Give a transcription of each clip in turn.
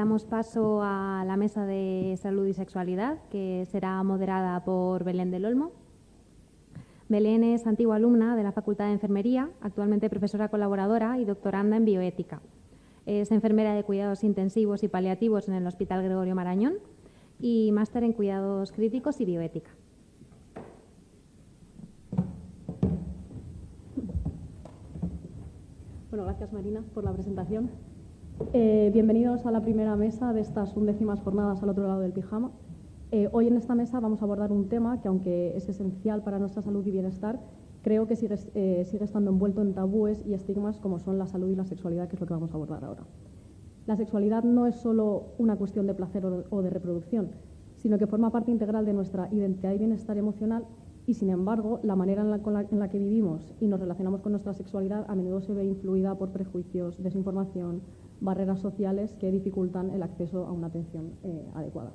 damos paso a la mesa de salud y sexualidad, que será moderada por Belén del Olmo. Belén es antigua alumna de la Facultad de Enfermería, actualmente profesora colaboradora y doctoranda en bioética. Es enfermera de cuidados intensivos y paliativos en el Hospital Gregorio Marañón y máster en cuidados críticos y bioética. Bueno, gracias Marina por la presentación. Bienvenidos a la primera mesa de estas 11ª jornadas al otro lado del pijama. Hoy en esta mesa vamos a abordar un tema que, aunque es esencial para nuestra salud y bienestar, creo que sigue estando envuelto en tabúes y estigmas como son la salud y la sexualidad, que es lo que vamos a abordar ahora. La sexualidad no es solo una cuestión de placer o de reproducción, sino que forma parte integral de nuestra identidad y bienestar emocional y, sin embargo, la manera en la que vivimos y nos relacionamos con nuestra sexualidad a menudo se ve influida por prejuicios, desinformación, barreras sociales que dificultan el acceso a una atención adecuada.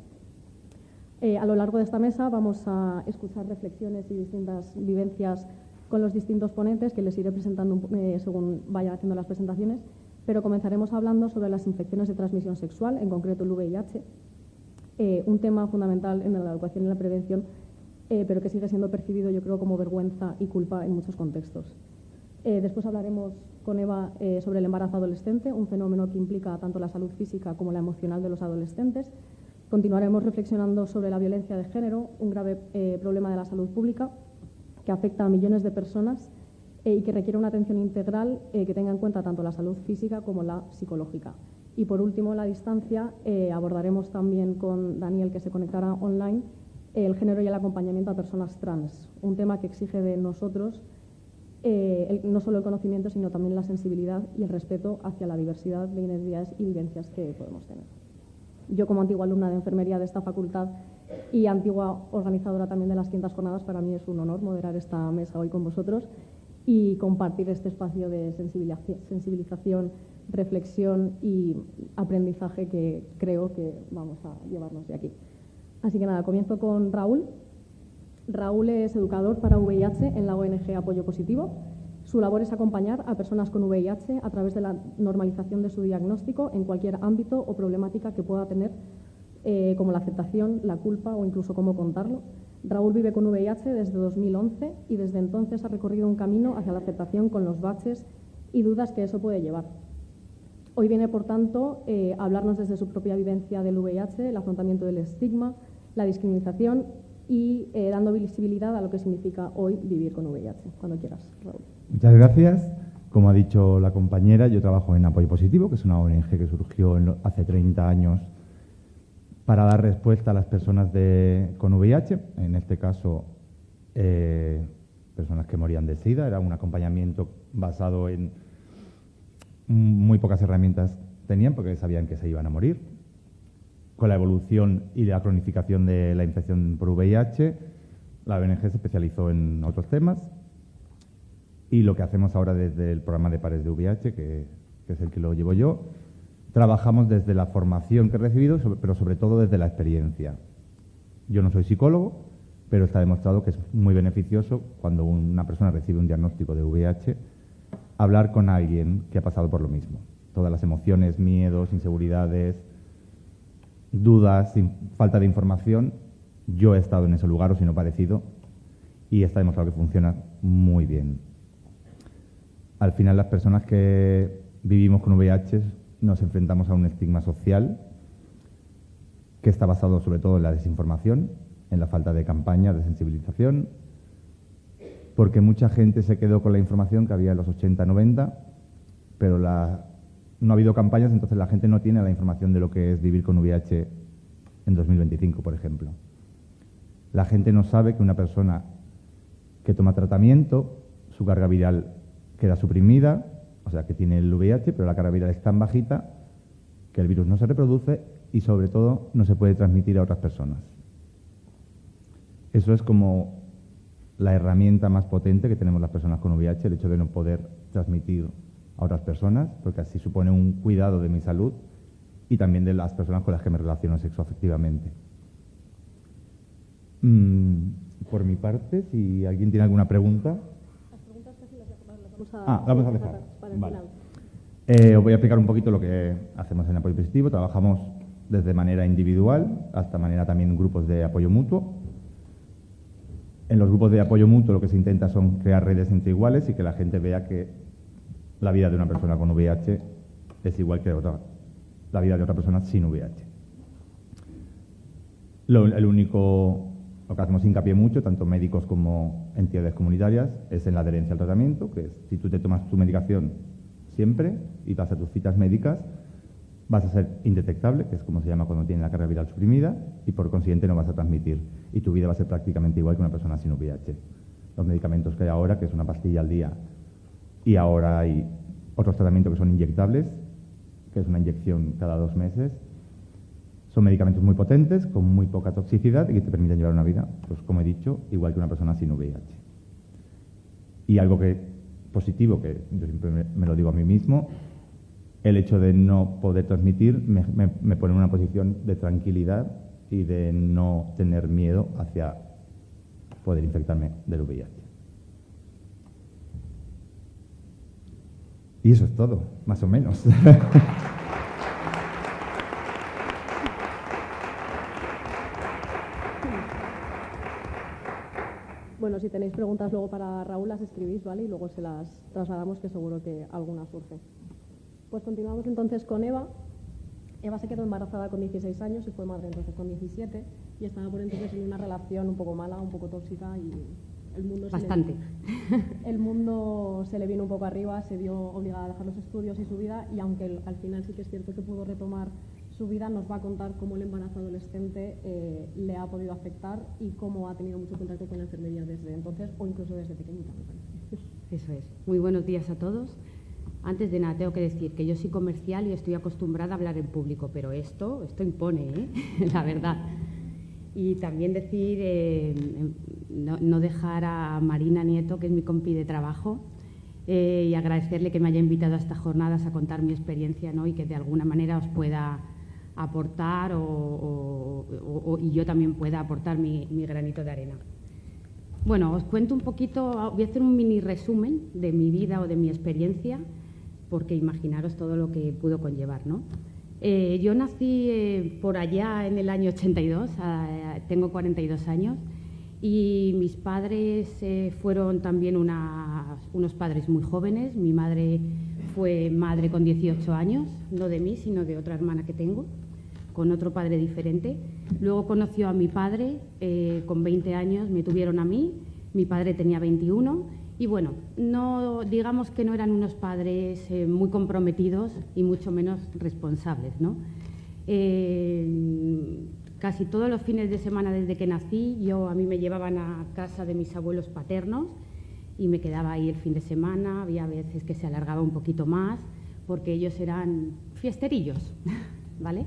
A lo largo de esta mesa vamos a escuchar reflexiones y distintas vivencias con los distintos ponentes, que les iré presentando según vayan haciendo las presentaciones, pero comenzaremos hablando sobre las infecciones de transmisión sexual, en concreto el VIH, un tema fundamental en la educación y la prevención, pero que sigue siendo percibido, yo creo, como vergüenza y culpa en muchos contextos. Después hablaremos con Eva sobre el embarazo adolescente, un fenómeno que implica tanto la salud física como la emocional de los adolescentes. Continuaremos reflexionando sobre la violencia de género, un grave problema de la salud pública que afecta a millones de personas y que requiere una atención integral que tenga en cuenta tanto la salud física como la psicológica. Y por último, en la distancia, abordaremos también con Daniel, que se conectará online, el género y el acompañamiento a personas trans, un tema que exige de nosotros no solo el conocimiento, sino también la sensibilidad y el respeto hacia la diversidad de identidades y vivencias que podemos tener. Yo, como antigua alumna de enfermería de esta facultad y antigua organizadora también de las 500 jornadas, para mí es un honor moderar esta mesa hoy con vosotros y compartir este espacio de sensibilización, reflexión y aprendizaje que creo que vamos a llevarnos de aquí. Así que nada, comienzo con Raúl. Raúl es educador para VIH en la ONG Apoyo Positivo. Su labor es acompañar a personas con VIH a través de la normalización de su diagnóstico en cualquier ámbito o problemática que pueda tener, como la aceptación, la culpa o incluso cómo contarlo. Raúl vive con VIH desde 2011 y desde entonces ha recorrido un camino hacia la aceptación con los baches y dudas que eso puede llevar. Hoy viene, por tanto, a hablarnos desde su propia vivencia del VIH, el afrontamiento del estigma, la discriminación y dando visibilidad a lo que significa hoy vivir con VIH. Cuando quieras, Raúl. Muchas gracias. Como ha dicho la compañera, yo trabajo en Apoyo Positivo, que es una ONG que surgió hace 30 años para dar respuesta a las personas con VIH, en este caso personas que morían de SIDA. Era un acompañamiento basado en muy pocas herramientas tenían porque sabían que se iban a morir. Con la evolución y la cronificación de la infección por VIH, la ONG se especializó en otros temas y lo que hacemos ahora desde el programa de pares de VIH, que es el que lo llevo yo, trabajamos desde la formación que he recibido, pero sobre todo desde la experiencia. Yo no soy psicólogo, pero está demostrado que es muy beneficioso cuando una persona recibe un diagnóstico de VIH, hablar con alguien que ha pasado por lo mismo. Todas las emociones, miedos, inseguridades, dudas, falta de información, yo he estado en ese lugar o si no parecido y está demostrado que funciona muy bien. Al final, las personas que vivimos con VIH nos enfrentamos a un estigma social que está basado sobre todo en la desinformación, en la falta de campañas de sensibilización, porque mucha gente se quedó con la información que había en los 80, 90, pero no ha habido campañas, entonces la gente no tiene la información de lo que es vivir con VIH en 2025, por ejemplo. La gente no sabe que una persona que toma tratamiento, su carga viral queda suprimida, o sea que tiene el VIH, pero la carga viral es tan bajita que el virus no se reproduce y sobre todo no se puede transmitir a otras personas. Eso es como la herramienta más potente que tenemos las personas con VIH, el hecho de no poder transmitir a otras personas, porque así supone un cuidado de mi salud y también de las personas con las que me relaciono sexoafectivamente. Por mi parte, si alguien tiene alguna pregunta. Las preguntas casi las vamos a dejar. para el Vale. final. Os voy a explicar un poquito lo que hacemos en Apoyo Positivo. Trabajamos desde manera individual hasta manera también grupos de apoyo mutuo. En los grupos de apoyo mutuo lo que se intenta son crear redes entre iguales y que la gente vea que la vida de una persona con VIH es igual que la vida de otra persona sin VIH. Lo que hacemos hincapié mucho, tanto médicos como entidades comunitarias, es en la adherencia al tratamiento, que es si tú te tomas tu medicación siempre y vas a tus citas médicas, vas a ser indetectable, que es como se llama cuando tiene la carga viral suprimida, y por consiguiente no vas a transmitir. Y tu vida va a ser prácticamente igual que una persona sin VIH. Los medicamentos que hay ahora, que es una pastilla al día, y ahora hay otros tratamientos que son inyectables, que es una inyección cada 2 meses, son medicamentos muy potentes, con muy poca toxicidad y que te permiten llevar una vida, pues como he dicho, igual que una persona sin VIH. Y algo positivo, que yo siempre me lo digo a mí mismo, el hecho de no poder transmitir me pone en una posición de tranquilidad y de no tener miedo hacia poder infectarme del VIH. Y eso es todo, más o menos. Bueno, si tenéis preguntas luego para Raúl, las escribís, ¿vale? Y luego se las trasladamos, que seguro que alguna surge. Pues continuamos entonces con Eva. Eva se quedó embarazada con 16 años y fue madre entonces con 17 y estaba por entonces en una relación un poco mala, un poco tóxica y el mundo el mundo se le vino un poco arriba, se vio obligada a dejar los estudios y su vida, y aunque al final sí que es cierto que pudo retomar su vida, nos va a contar cómo el embarazo adolescente le ha podido afectar y cómo ha tenido mucho contacto con la enfermería desde entonces o incluso desde pequeñita, me parece. Eso es. Muy buenos días a todos. Antes de nada, tengo que decir que yo soy comercial y estoy acostumbrada a hablar en público, pero esto impone, la verdad. Y también decir, no dejar a Marina Nieto, que es mi compi de trabajo, y agradecerle que me haya invitado a estas jornadas a contar mi experiencia, ¿no? Y que de alguna manera os pueda aportar y yo también pueda aportar mi granito de arena. Bueno, os cuento un poquito, voy a hacer un mini resumen de mi vida o de mi experiencia, porque imaginaros todo lo que pudo conllevar, ¿no? Yo nací por allá en el año 82, tengo 42 años, y mis padres fueron también unos padres muy jóvenes. Mi madre fue madre con 18 años, no de mí, sino de otra hermana que tengo, con otro padre diferente. Luego conoció a mi padre, con 20 años me tuvieron a mí, mi padre tenía 21, y bueno, no, digamos que no eran unos padres muy comprometidos y mucho menos responsables, ¿no? Casi todos los fines de semana desde que nací, a mí me llevaban a casa de mis abuelos paternos y me quedaba ahí el fin de semana. Había veces que se alargaba un poquito más porque ellos eran fiesterillos, ¿vale?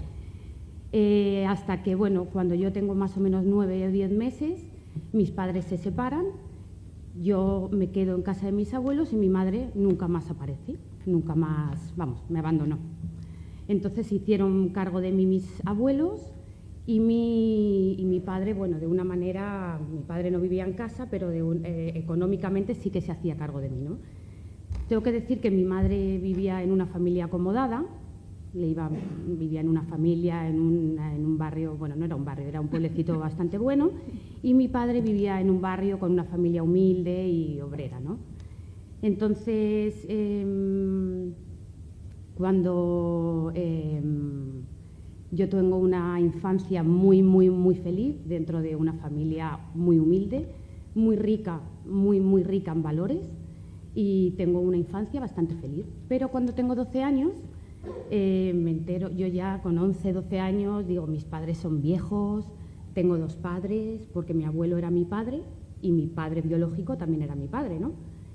Hasta que, bueno, cuando yo tengo más o menos 9 o 10 meses, mis padres se separan, yo me quedo en casa de mis abuelos y mi madre nunca más aparece, nunca más, vamos, me abandonó. Entonces hicieron cargo de mí mis abuelos y mi padre, bueno, de una manera, mi padre no vivía en casa, pero económicamente sí que se hacía cargo de mí, ¿no? Tengo que decir que mi madre vivía en una familia acomodada, vivía en una familia, en un barrio, bueno, no era un barrio, era un pueblecito bastante bueno, y mi padre vivía en un barrio con una familia humilde y obrera, ¿no? Entonces, cuando yo tengo una infancia muy, muy, muy feliz dentro de una familia muy humilde, muy rica, muy rica en valores, y tengo una infancia bastante feliz. Pero cuando tengo 12 años, me entero, yo ya con 11, 12 años, digo, mis padres son viejos, tengo 2 padres, porque mi abuelo era mi padre y mi padre biológico también era mi padre, ¿no?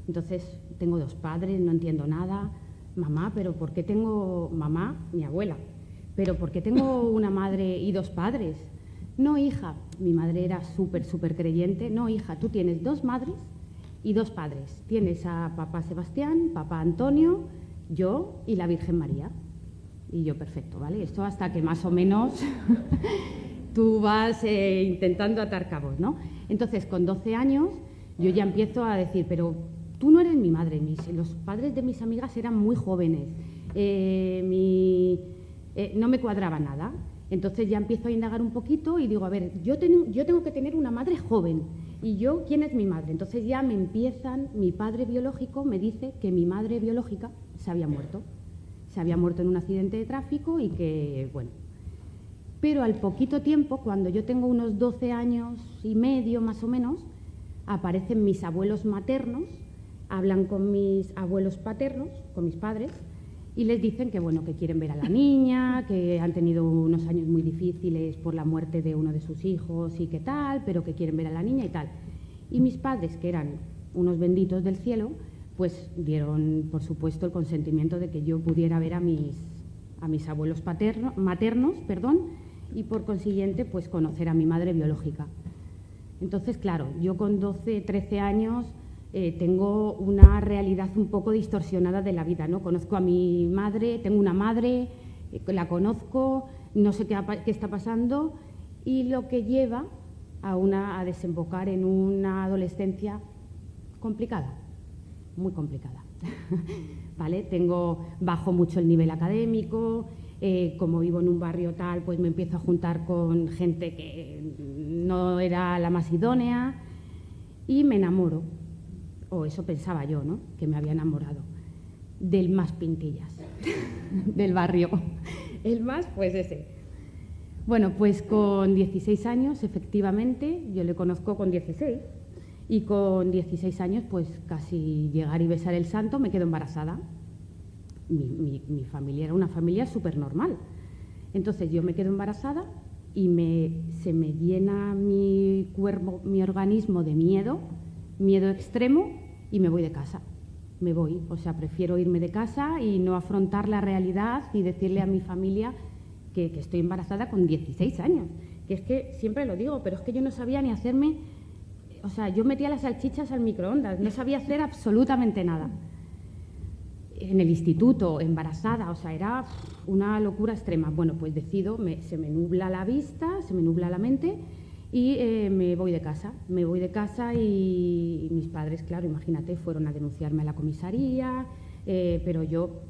Entonces, tengo 2 padres, no entiendo nada. Mamá, ¿pero por qué tengo mamá, mi abuela? ¿Pero por qué tengo una madre y 2 padres? No, hija, mi madre era súper creyente. No, hija, tú tienes 2 madres y 2 padres. Tienes a papá Sebastián, papá Antonio, yo y la Virgen María. Y yo, perfecto, ¿vale? Esto hasta que más o menos tú vas intentando atar cabos, ¿no? Entonces, con 12 años, yo ya empiezo a decir, pero tú no eres mi madre. Los padres de mis amigas eran muy jóvenes. No me cuadraba nada. Entonces ya empiezo a indagar un poquito y digo, a ver, yo tengo que tener una madre joven. ¿Y yo quién es mi madre? Entonces ya mi padre biológico me dice que mi madre biológica se había muerto. Se había muerto en un accidente de tráfico y que, bueno. Pero al poquito tiempo, cuando yo tengo unos 12 años y medio más o menos, aparecen mis abuelos maternos, hablan con mis abuelos paternos, con mis padres, y les dicen que, bueno, que quieren ver a la niña, que han tenido unos años muy difíciles por la muerte de uno de sus hijos y qué tal, pero que quieren ver a la niña y tal. Y mis padres, que eran unos benditos del cielo, pues dieron, por supuesto, el consentimiento de que yo pudiera ver a mis abuelos maternos, y por consiguiente, pues conocer a mi madre biológica. Entonces, claro, yo con 12, 13 años tengo una realidad un poco distorsionada de la vida, ¿no? Conozco a mi madre, tengo una madre, la conozco, no sé qué está pasando, y lo que lleva a desembocar en una adolescencia complicada, muy complicada. ¿Vale? Bajo mucho el nivel académico, como vivo en un barrio tal, pues me empiezo a juntar con gente que no era la más idónea y me enamoro. O eso pensaba yo, ¿no? Que me había enamorado del más pintillas del barrio. El más, pues ese. Bueno, pues con 16 años, efectivamente, yo le conozco con 16, y con 16 años, pues casi llegar y besar el santo, me quedo embarazada. Mi familia era una familia súper normal. Entonces yo me quedo embarazada y se me llena mi cuerpo, mi organismo de miedo extremo, y me voy de casa. Me voy, o sea, prefiero irme de casa y no afrontar la realidad y decirle a mi familia que estoy embarazada con 16 años. Que es que siempre lo digo, pero es que yo no sabía ni hacerme, o sea, yo metía las salchichas al microondas, no sabía hacer absolutamente nada. En el instituto, embarazada, o sea, era una locura extrema. Bueno, pues decido, se me nubla la vista, se me nubla la mente, y me voy de casa. Me voy de casa y mis padres, claro, imagínate, fueron a denunciarme a la comisaría, pero yo,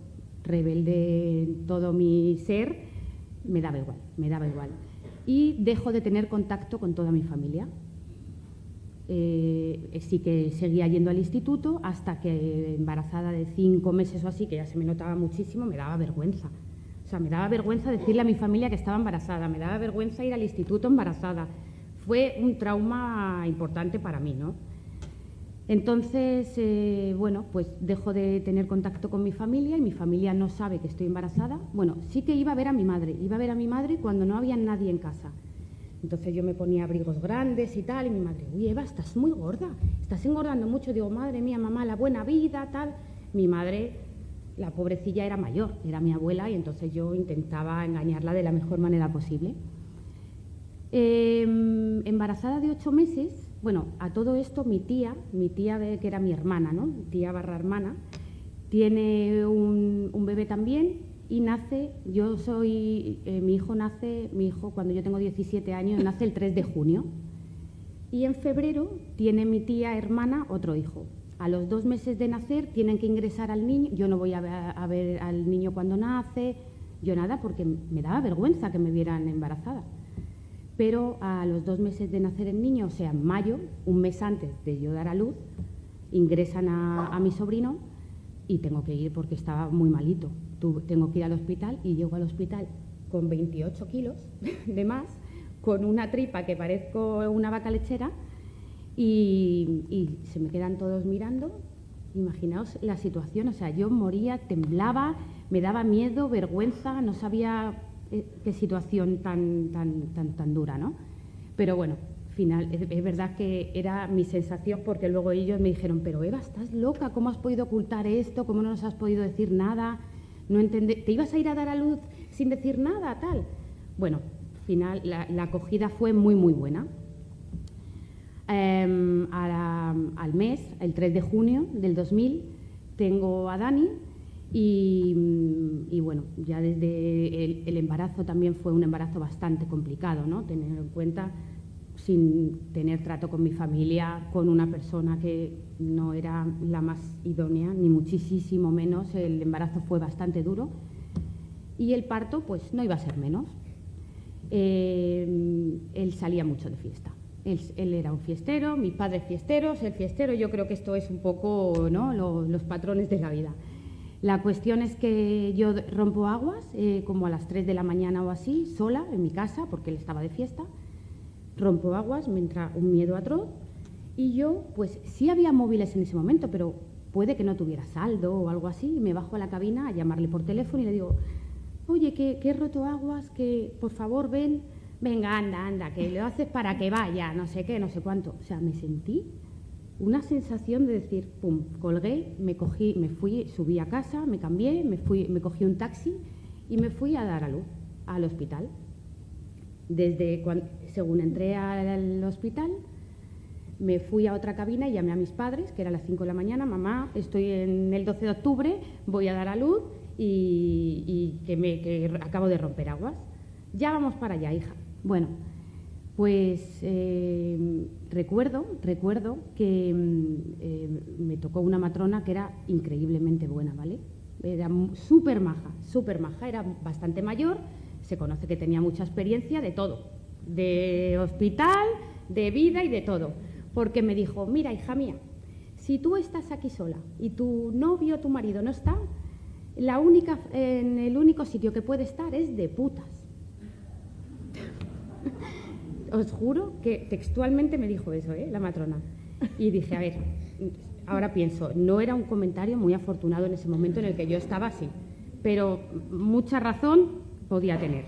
rebelde en todo mi ser, me daba igual. Y dejo de tener contacto con toda mi familia. Sí que seguía yendo al instituto hasta que, embarazada de 5 meses o así, que ya se me notaba muchísimo, me daba vergüenza. O sea, me daba vergüenza decirle a mi familia que estaba embarazada, me daba vergüenza ir al instituto embarazada. Fue un trauma importante para mí, ¿no? Entonces, bueno, pues dejo de tener contacto con mi familia y mi familia no sabe que estoy embarazada. Bueno, sí que iba a ver a mi madre cuando no había nadie en casa. Entonces yo me ponía abrigos grandes y tal, y mi madre, uy, Eva, estás muy gorda, estás engordando mucho. Digo, madre mía, mamá, la buena vida, tal. Mi madre, la pobrecilla, era mayor, era mi abuela, y entonces yo intentaba engañarla de la mejor manera posible. Embarazada de 8 meses, bueno, a todo esto mi tía, que era mi hermana, ¿no? Tía barra hermana, tiene un bebé también y nace, mi hijo cuando yo tengo 17 años, nace el 3 de junio. Y en febrero tiene mi tía hermana otro hijo. A los 2 meses de nacer tienen que ingresar al niño, yo no voy a ver al niño cuando nace, yo nada, porque me daba vergüenza que me vieran embarazada. Pero a los 2 meses de nacer el niño, o sea, en mayo, un mes antes de yo dar a luz, ingresan a mi sobrino y tengo que ir porque estaba muy malito. Tengo que ir al hospital y llego al hospital con 28 kilos de más, con una tripa que parezco una vaca lechera, y se me quedan todos mirando. Imaginaos la situación, o sea, yo moría, temblaba, me daba miedo, vergüenza, no sabía qué situación tan dura, ¿no? Pero bueno, final, es verdad que era mi sensación, porque luego ellos me dijeron, pero Eva, ¿estás loca? ¿Cómo has podido ocultar esto? ¿Cómo no nos has podido decir nada? No ¿te ibas a ir a dar a luz sin decir nada, tal? Bueno, final, la acogida fue muy, muy buena. Al mes, el 3 de junio del 2000, tengo a Dani. Y bueno, ya desde el embarazo también fue un embarazo bastante complicado, ¿no? Tener en cuenta, sin tener trato con mi familia, con una persona que no era la más idónea, ni muchísimo menos, el embarazo fue bastante duro, y el parto pues no iba a ser menos. él salía mucho de fiesta. Él era un fiestero, mis padres fiesteros, el fiestero. Yo creo que esto es un poco, ¿no?, los patrones de la vida. La cuestión es que yo rompo aguas como a las 3 de la mañana o así, sola en mi casa, porque él estaba de fiesta. Rompo aguas, me entra un miedo atroz y yo, pues sí había móviles en ese momento, pero puede que no tuviera saldo o algo así, y me bajo a la cabina a llamarle por teléfono y le digo: oye, que he roto aguas, que por favor ven, venga, anda, que lo haces para que vaya, no sé qué, no sé cuánto. O sea, me sentí una sensación de decir, pum, colgué, me fui, subí a casa, me cambié, me cogí un taxi y me fui a dar a luz al hospital. Según entré al hospital, me fui a otra cabina y llamé a mis padres, que era a las 5 de la mañana: mamá, estoy en el 12 de octubre, voy a dar a luz y que acabo de romper aguas. Ya vamos para allá, hija. Bueno, pues recuerdo que me tocó una matrona que era increíblemente buena, ¿vale? Era súper maja, era bastante mayor, se conoce que tenía mucha experiencia de todo, de hospital, de vida y de todo, porque me dijo: mira, hija mía, si tú estás aquí sola y tu novio o tu marido no está, el único sitio que puede estar es de putas. Os juro que textualmente me dijo eso, la matrona. Y dije, a ver, ahora pienso, no era un comentario muy afortunado en ese momento en el que yo estaba así, pero mucha razón podía tener.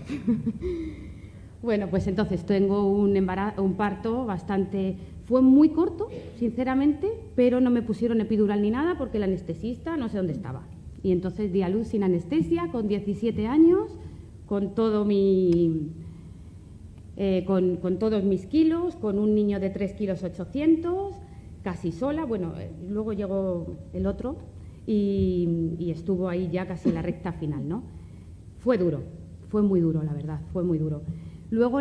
Bueno, pues entonces tengo un parto bastante... Fue muy corto, sinceramente, pero no me pusieron epidural ni nada porque el anestesista no sé dónde estaba. Y entonces di a luz sin anestesia, con 17 años, con todo con todos mis kilos, con un niño de 3 kilos 800, casi sola. Bueno, luego llegó el otro y estuvo ahí ya casi en la recta final, ¿no? Fue duro, fue muy duro, la verdad, fue muy duro. Luego,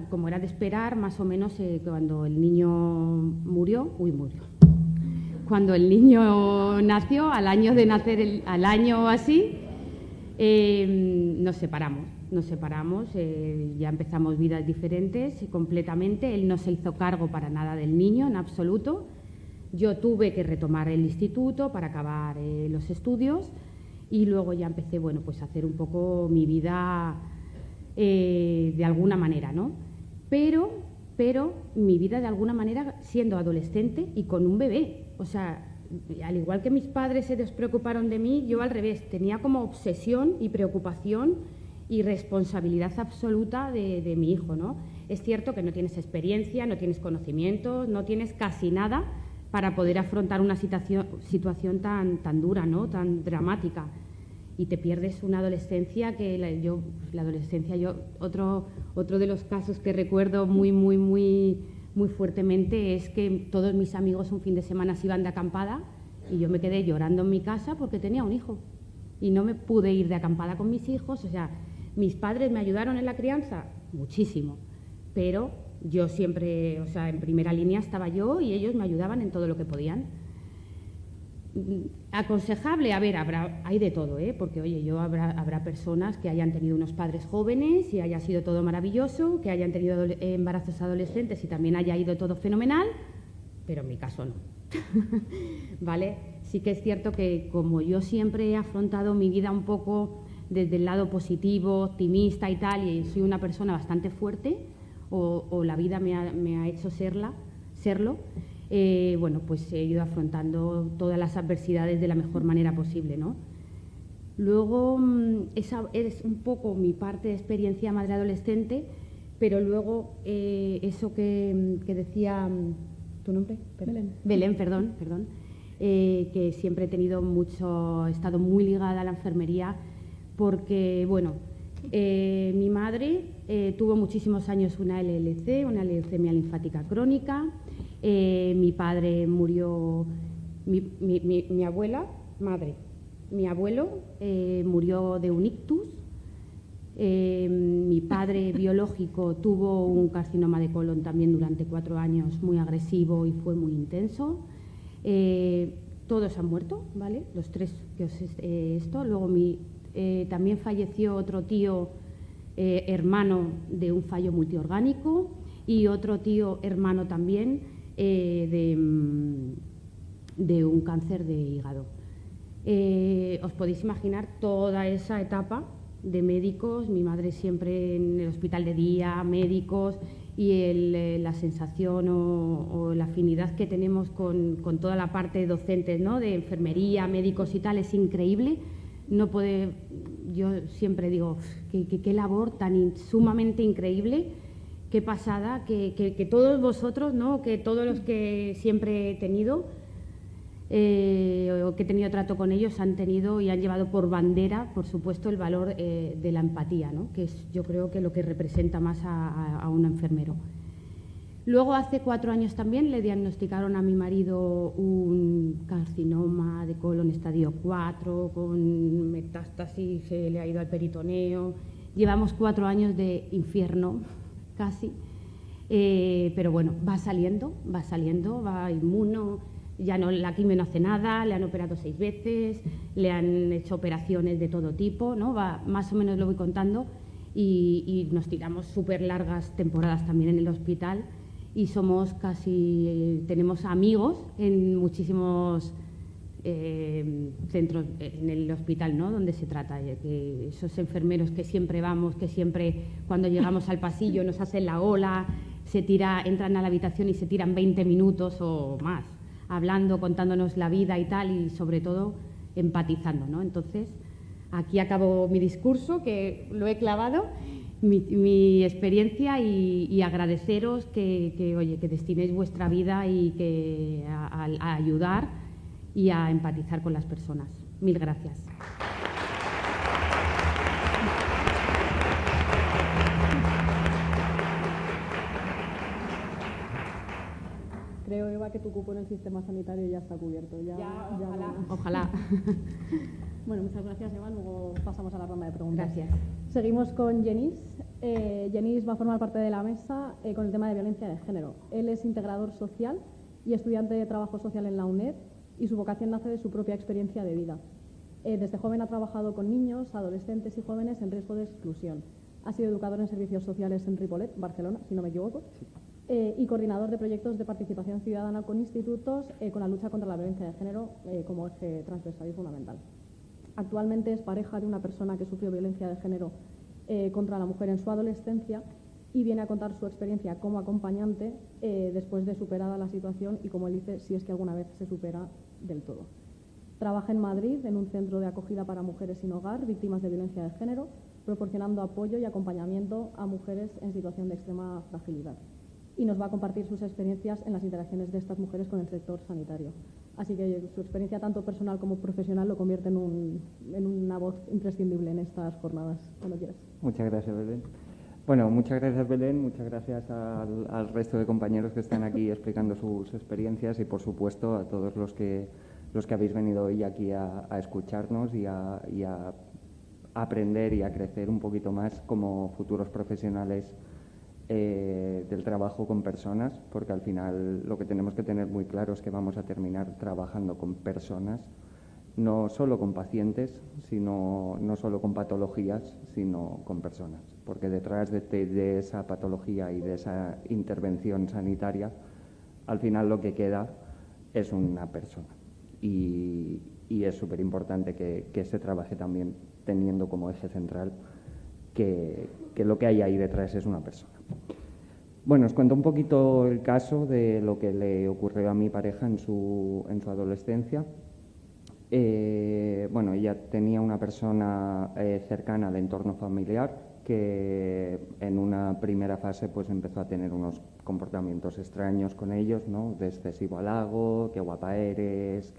como era de esperar, más o menos cuando el niño murió, cuando el niño nació, al año de nacer, al año así, nos separamos, ya empezamos vidas diferentes completamente. Él no se hizo cargo para nada del niño, en absoluto. Yo tuve que retomar el instituto para acabar los estudios y luego ya empecé, bueno, pues a hacer un poco mi vida de alguna manera, ¿no? Pero mi vida de alguna manera siendo adolescente y con un bebé. O sea, al igual que mis padres se despreocuparon de mí, yo al revés, tenía como obsesión y preocupación y responsabilidad absoluta de mi hijo, ¿no? Es cierto que no tienes experiencia, no tienes conocimiento, no tienes casi nada para poder afrontar una situación tan dura, ¿no?, tan dramática. Y te pierdes una adolescencia otro de los casos que recuerdo muy fuertemente es que todos mis amigos un fin de semana se iban de acampada y yo me quedé llorando en mi casa porque tenía un hijo y no me pude ir de acampada con mis hijos. O sea, mis padres me ayudaron en la crianza muchísimo, pero yo siempre, o sea, en primera línea estaba yo y ellos me ayudaban en todo lo que podían. Aconsejable, a ver, hay de todo, porque oye, habrá personas que hayan tenido unos padres jóvenes y haya sido todo maravilloso, que hayan tenido embarazos adolescentes y también haya ido todo fenomenal, pero en mi caso no. ¿Vale? Sí que es cierto que como yo siempre he afrontado mi vida un poco desde el lado positivo, optimista y tal, y soy una persona bastante fuerte, o la vida me ha hecho serlo, bueno, pues he ido afrontando todas las adversidades de la mejor manera posible, ¿no? Luego, esa es un poco mi parte de experiencia madre adolescente, pero luego eso que decía, ¿tu nombre? Belén, perdón. Que siempre he estado muy ligada a la enfermería porque, bueno, mi madre tuvo muchísimos años una LLC, una leucemia linfática crónica. Mi padre murió, mi abuela, madre, mi abuelo murió de un ictus. Mi padre biológico tuvo un carcinoma de colon también durante 4 años, muy agresivo y fue muy intenso. Todos han muerto, ¿vale? Los 3 que Luego también falleció otro tío hermano de un fallo multiorgánico y otro tío hermano también de un cáncer de hígado. Os podéis imaginar toda esa etapa de médicos, mi madre siempre en el hospital de día, médicos, y la sensación o la afinidad que tenemos con toda la parte de docentes, ¿no?, de enfermería, médicos y tal, es increíble. No puede, yo siempre digo, qué labor tan sumamente increíble, qué pasada, que todos vosotros, ¿no?, que todos los que siempre he tenido o que he tenido trato con ellos han tenido y han llevado por bandera, por supuesto, el valor de la empatía, ¿no?, que es, yo creo, que lo que representa más a un enfermero. Luego, hace 4 años también le diagnosticaron a mi marido un carcinoma de colon estadio 4 con metástasis, se le ha ido al peritoneo. Llevamos 4 años de infierno, casi, pero bueno, va saliendo, va inmuno. Ya no, la quimio no hace nada, le han operado 6 veces, le han hecho operaciones de todo tipo, ¿no? Más o menos lo voy contando, y nos tiramos súper largas temporadas también en el hospital y somos casi, tenemos amigos en muchísimos centros en el hospital, ¿no?, donde se trata, que esos enfermeros que siempre vamos, que siempre cuando llegamos al pasillo nos hacen la ola, entran a la habitación y se tiran 20 minutos o más, hablando, contándonos la vida y tal, y sobre todo empatizando, ¿no? Entonces, aquí acabo mi discurso, que lo he clavado, mi experiencia, y agradeceros que destinéis vuestra vida y a ayudar y a empatizar con las personas. Mil gracias. Creo, Eva, que tu cupo en el sistema sanitario ya está cubierto. Ojalá. Bueno, muchas gracias, Eva. Luego pasamos a la ronda de preguntas. Gracias. Seguimos con Genís. Genís va a formar parte de la mesa con el tema de violencia de género. Él es integrador social y estudiante de trabajo social en la UNED, y su vocación nace de su propia experiencia de vida. Desde joven ha trabajado con niños, adolescentes y jóvenes en riesgo de exclusión. Ha sido educador en servicios sociales en Ripollet, Barcelona, si no me equivoco. Sí. Y coordinador de proyectos de participación ciudadana con institutos con la lucha contra la violencia de género como eje transversal y fundamental. Actualmente es pareja de una persona que sufrió violencia de género contra la mujer en su adolescencia, y viene a contar su experiencia como acompañante después de superada la situación y, como él dice, si es que alguna vez se supera del todo. Trabaja en Madrid en un centro de acogida para mujeres sin hogar, víctimas de violencia de género, proporcionando apoyo y acompañamiento a mujeres en situación de extrema fragilidad. Y nos va a compartir sus experiencias en las interacciones de estas mujeres con el sector sanitario. Así que su experiencia, tanto personal como profesional, lo convierte en una voz imprescindible en estas jornadas. Cuando quieras. Muchas gracias, Belén. Bueno, muchas gracias, Belén. Muchas gracias al resto de compañeros que están aquí explicando sus experiencias, y, por supuesto, a todos los que habéis venido hoy aquí a escucharnos y a aprender y a crecer un poquito más como futuros profesionales del trabajo con personas, porque al final lo que tenemos que tener muy claro es que vamos a terminar trabajando con personas, no solo con pacientes, no solo con patologías, sino con personas, porque detrás de esa patología y de esa intervención sanitaria, al final lo que queda es una persona, y es súper importante que se trabaje también teniendo como eje central que lo que hay ahí detrás es una persona. Bueno, os cuento un poquito el caso de lo que le ocurrió a mi pareja en su adolescencia. Bueno, ella tenía una persona cercana al entorno familiar que en una primera fase pues empezó a tener unos comportamientos extraños con ellos, ¿no?, de excesivo halago, qué guapa eres,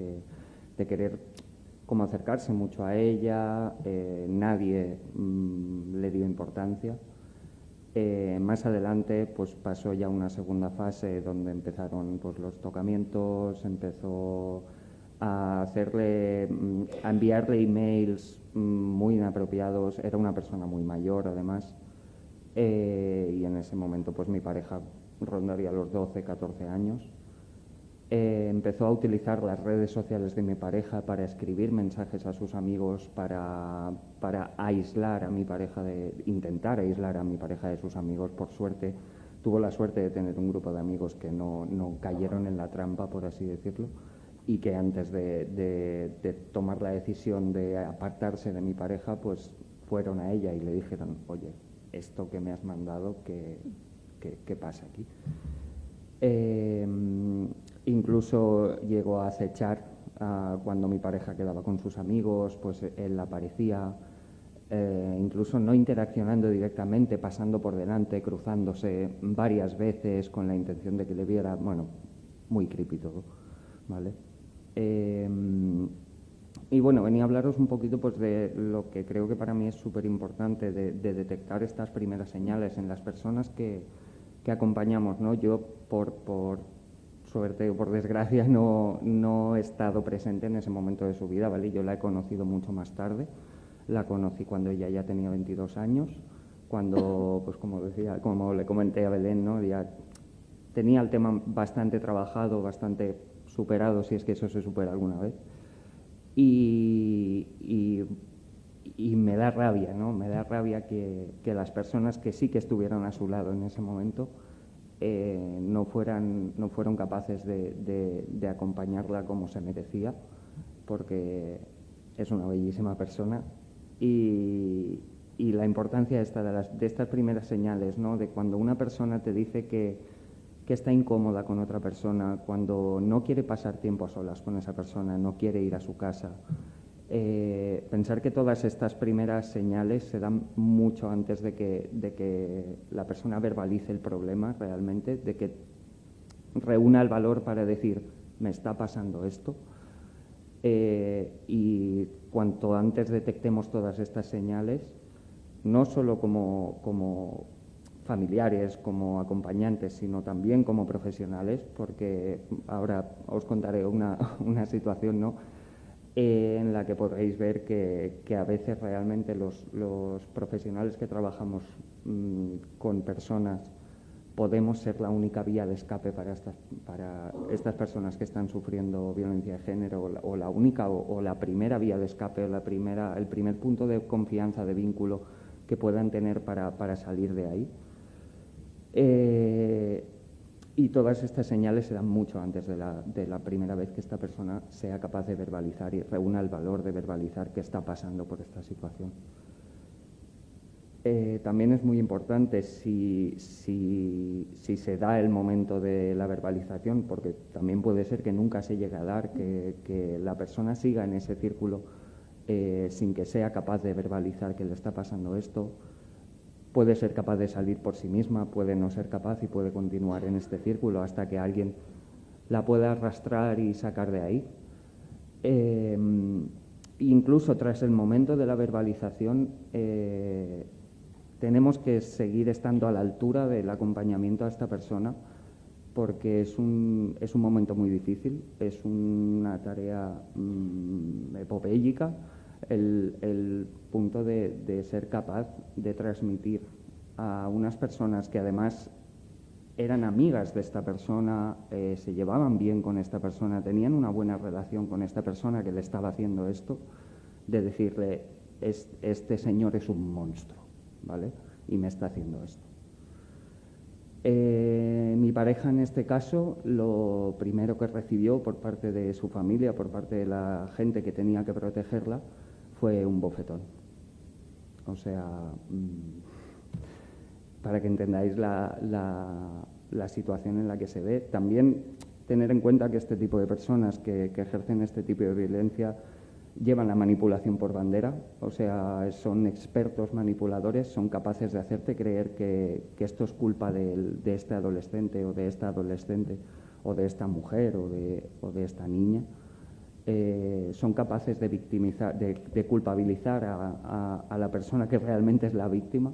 de querer como acercarse mucho a ella, nadie le dio importancia. Más adelante pues pasó ya una segunda fase donde empezaron pues los tocamientos, empezó a enviarle emails muy inapropiados. Era una persona muy mayor además, y en ese momento pues mi pareja rondaría los 12, 14 años. empezó a utilizar las redes sociales de mi pareja para escribir mensajes a sus amigos, para aislar a mi pareja, intentar aislar a mi pareja de sus amigos. Por suerte, tuvo la suerte de tener un grupo de amigos que no cayeron en la trampa, por así decirlo, y que antes de tomar la decisión de apartarse de mi pareja, pues fueron a ella y le dijeron: oye, esto que me has mandado, ¿qué pasa aquí? Incluso llegó a acechar cuando mi pareja quedaba con sus amigos, pues él aparecía, incluso no interaccionando directamente, pasando por delante, cruzándose varias veces con la intención de que le viera. Bueno, muy creepy todo, ¿vale? Y bueno, venía a hablaros un poquito pues de lo que creo que para mí es súper importante, de detectar estas primeras señales en las personas que acompañamos, ¿no? Yo, por suerte o por desgracia, no he estado presente en ese momento de su vida, ¿vale? Yo la he conocido mucho más tarde. La conocí cuando ella ya tenía 22 años, cuando, pues como le comenté a Belén, ¿no? Ya tenía el tema bastante trabajado, bastante superado, si es que eso se supera alguna vez. Y me da rabia, ¿no? Me da rabia que las personas que sí que estuvieron a su lado en ese momento no fueron capaces de acompañarla como se merecía, porque es una bellísima persona. Y la importancia de estas primeras señales, ¿no? De cuando una persona te dice que está incómoda con otra persona, cuando no quiere pasar tiempo a solas con esa persona, no quiere ir a su casa. Pensar que todas estas primeras señales se dan mucho antes de que la persona verbalice el problema realmente, de que reúna el valor para decir: me está pasando esto. Y cuanto antes detectemos todas estas señales, no solo como familiares, como acompañantes, sino también como profesionales, porque ahora os contaré una situación, ¿no? En la que podréis ver que a veces realmente los profesionales que trabajamos con personas podemos ser la única vía de escape para estas personas que están sufriendo violencia de género, o la única o la primera vía de escape, o el primer punto de confianza, de vínculo que puedan tener para salir de ahí. Y todas estas señales se dan mucho antes de la primera vez que esta persona sea capaz de verbalizar y reúna el valor de verbalizar qué está pasando por esta situación. También es muy importante si se da el momento de la verbalización, porque también puede ser que nunca se llegue a dar, que la persona siga en ese círculo sin que sea capaz de verbalizar que le está pasando esto. Puede ser capaz de salir por sí misma, puede no ser capaz y puede continuar en este círculo hasta que alguien la pueda arrastrar y sacar de ahí. Incluso tras el momento de la verbalización, tenemos que seguir estando a la altura del acompañamiento a esta persona, porque es un momento muy difícil, es una tarea epopéyica, el punto de ser capaz de transmitir a unas personas que además eran amigas de esta persona, se llevaban bien con esta persona, tenían una buena relación con esta persona que le estaba haciendo esto, de decirle: este señor es un monstruo, ¿vale? Y me está haciendo esto. Mi pareja, en este caso, lo primero que recibió por parte de su familia, por parte de la gente que tenía que protegerla, fue un bofetón. O sea, para que entendáis la situación en la que se ve. También tener en cuenta que este tipo de personas que ejercen este tipo de violencia llevan la manipulación por bandera, o sea, son expertos manipuladores, son capaces de hacerte creer que esto es culpa de este adolescente o de esta adolescente o de esta mujer o de esta niña. Son capaces de victimizar, de culpabilizar a la persona que realmente es la víctima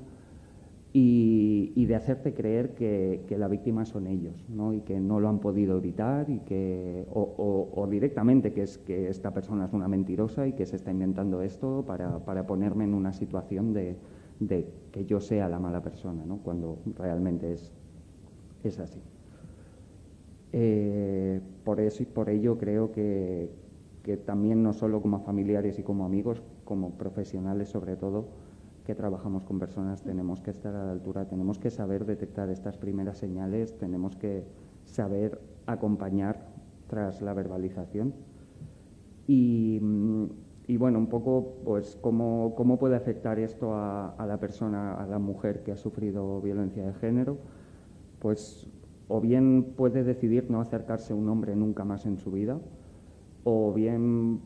y de hacerte creer que la víctima son ellos, ¿no? Y que no lo han podido evitar y o directamente que esta persona es una mentirosa y que se está inventando esto para ponerme en una situación de que yo sea la mala persona, ¿no? Cuando realmente es así. Por eso y por ello creo que también, no solo como familiares y como amigos, como profesionales sobre todo, que trabajamos con personas, tenemos que estar a la altura, tenemos que saber detectar estas primeras señales, tenemos que saber acompañar tras la verbalización. Y bueno, un poco, pues, cómo puede afectar esto a la persona, a la mujer que ha sufrido violencia de género. Pues, o bien puede decidir no acercarse a un hombre nunca más en su vida, o bien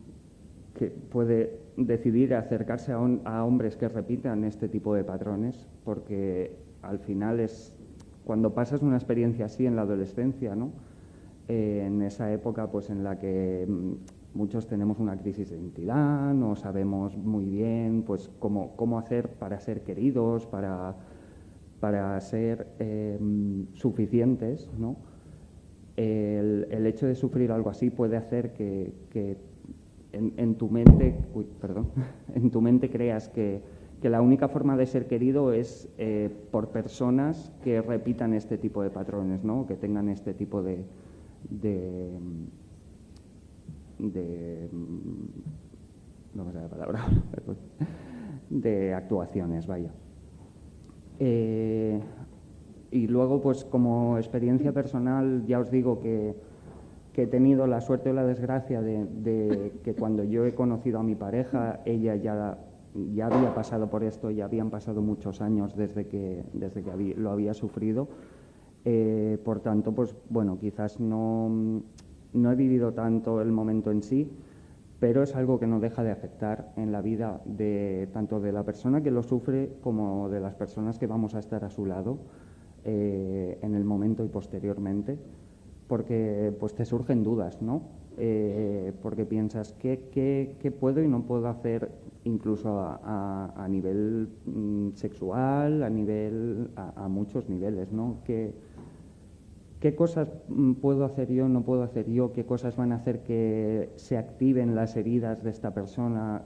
que puede decidir acercarse a hombres que repitan este tipo de patrones, porque al final es cuando pasas una experiencia así en la adolescencia, ¿no? En esa época pues en la que muchos tenemos una crisis de identidad, no sabemos muy bien pues cómo hacer para ser queridos, para ser suficientes, ¿no? El hecho de sufrir algo así puede hacer que en tu mente, en tu mente creas que la única forma de ser querido es por personas que repitan este tipo de patrones, ¿no? Que tengan este tipo de no me sale la palabra, de actuaciones, vaya. Y luego, pues como experiencia personal, ya os digo que he tenido la suerte o la desgracia de que cuando yo he conocido a mi pareja, ella ya había pasado por esto, ya habían pasado muchos años desde que lo había sufrido. Por tanto, pues bueno, quizás no he vivido tanto el momento en sí, pero es algo que no deja de afectar en la vida tanto de la persona que lo sufre como de las personas que vamos a estar a su lado en el momento y posteriormente, porque pues te surgen dudas, ¿no? Porque piensas ¿qué puedo y no puedo hacer, incluso a nivel sexual, a muchos niveles, ¿no? ¿Qué cosas puedo hacer yo, no puedo hacer yo? ¿Qué cosas van a hacer que se activen las heridas de esta persona?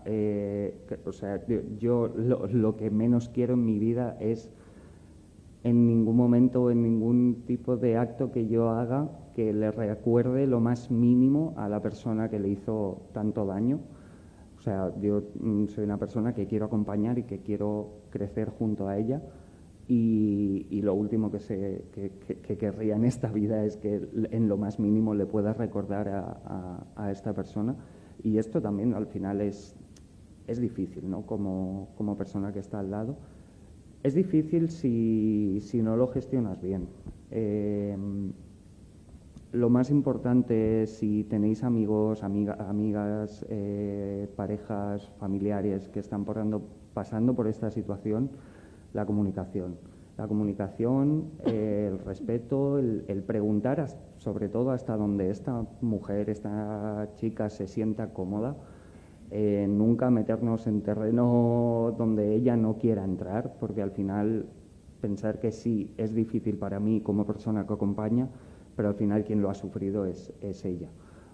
O sea, yo lo que menos quiero en mi vida es en ningún momento, en ningún tipo de acto que yo haga, que le recuerde lo más mínimo a la persona que le hizo tanto daño. O sea, yo soy una persona que quiero acompañar y que quiero crecer junto a ella. Y lo último que querría en esta vida es que en lo más mínimo le pueda recordar a esta persona. Y esto también al final es difícil, ¿no? Como persona que está al lado. Es difícil si no lo gestionas bien. Lo más importante, si tenéis amigos, amigas, parejas, familiares que están pasando por esta situación, la comunicación. La comunicación, el respeto, el preguntar sobre todo hasta donde esta mujer, esta chica se sienta cómoda. Nunca meternos en terreno donde ella no quiera entrar, porque al final pensar que sí es difícil para mí como persona que acompaña, pero al final quien lo ha sufrido es ella.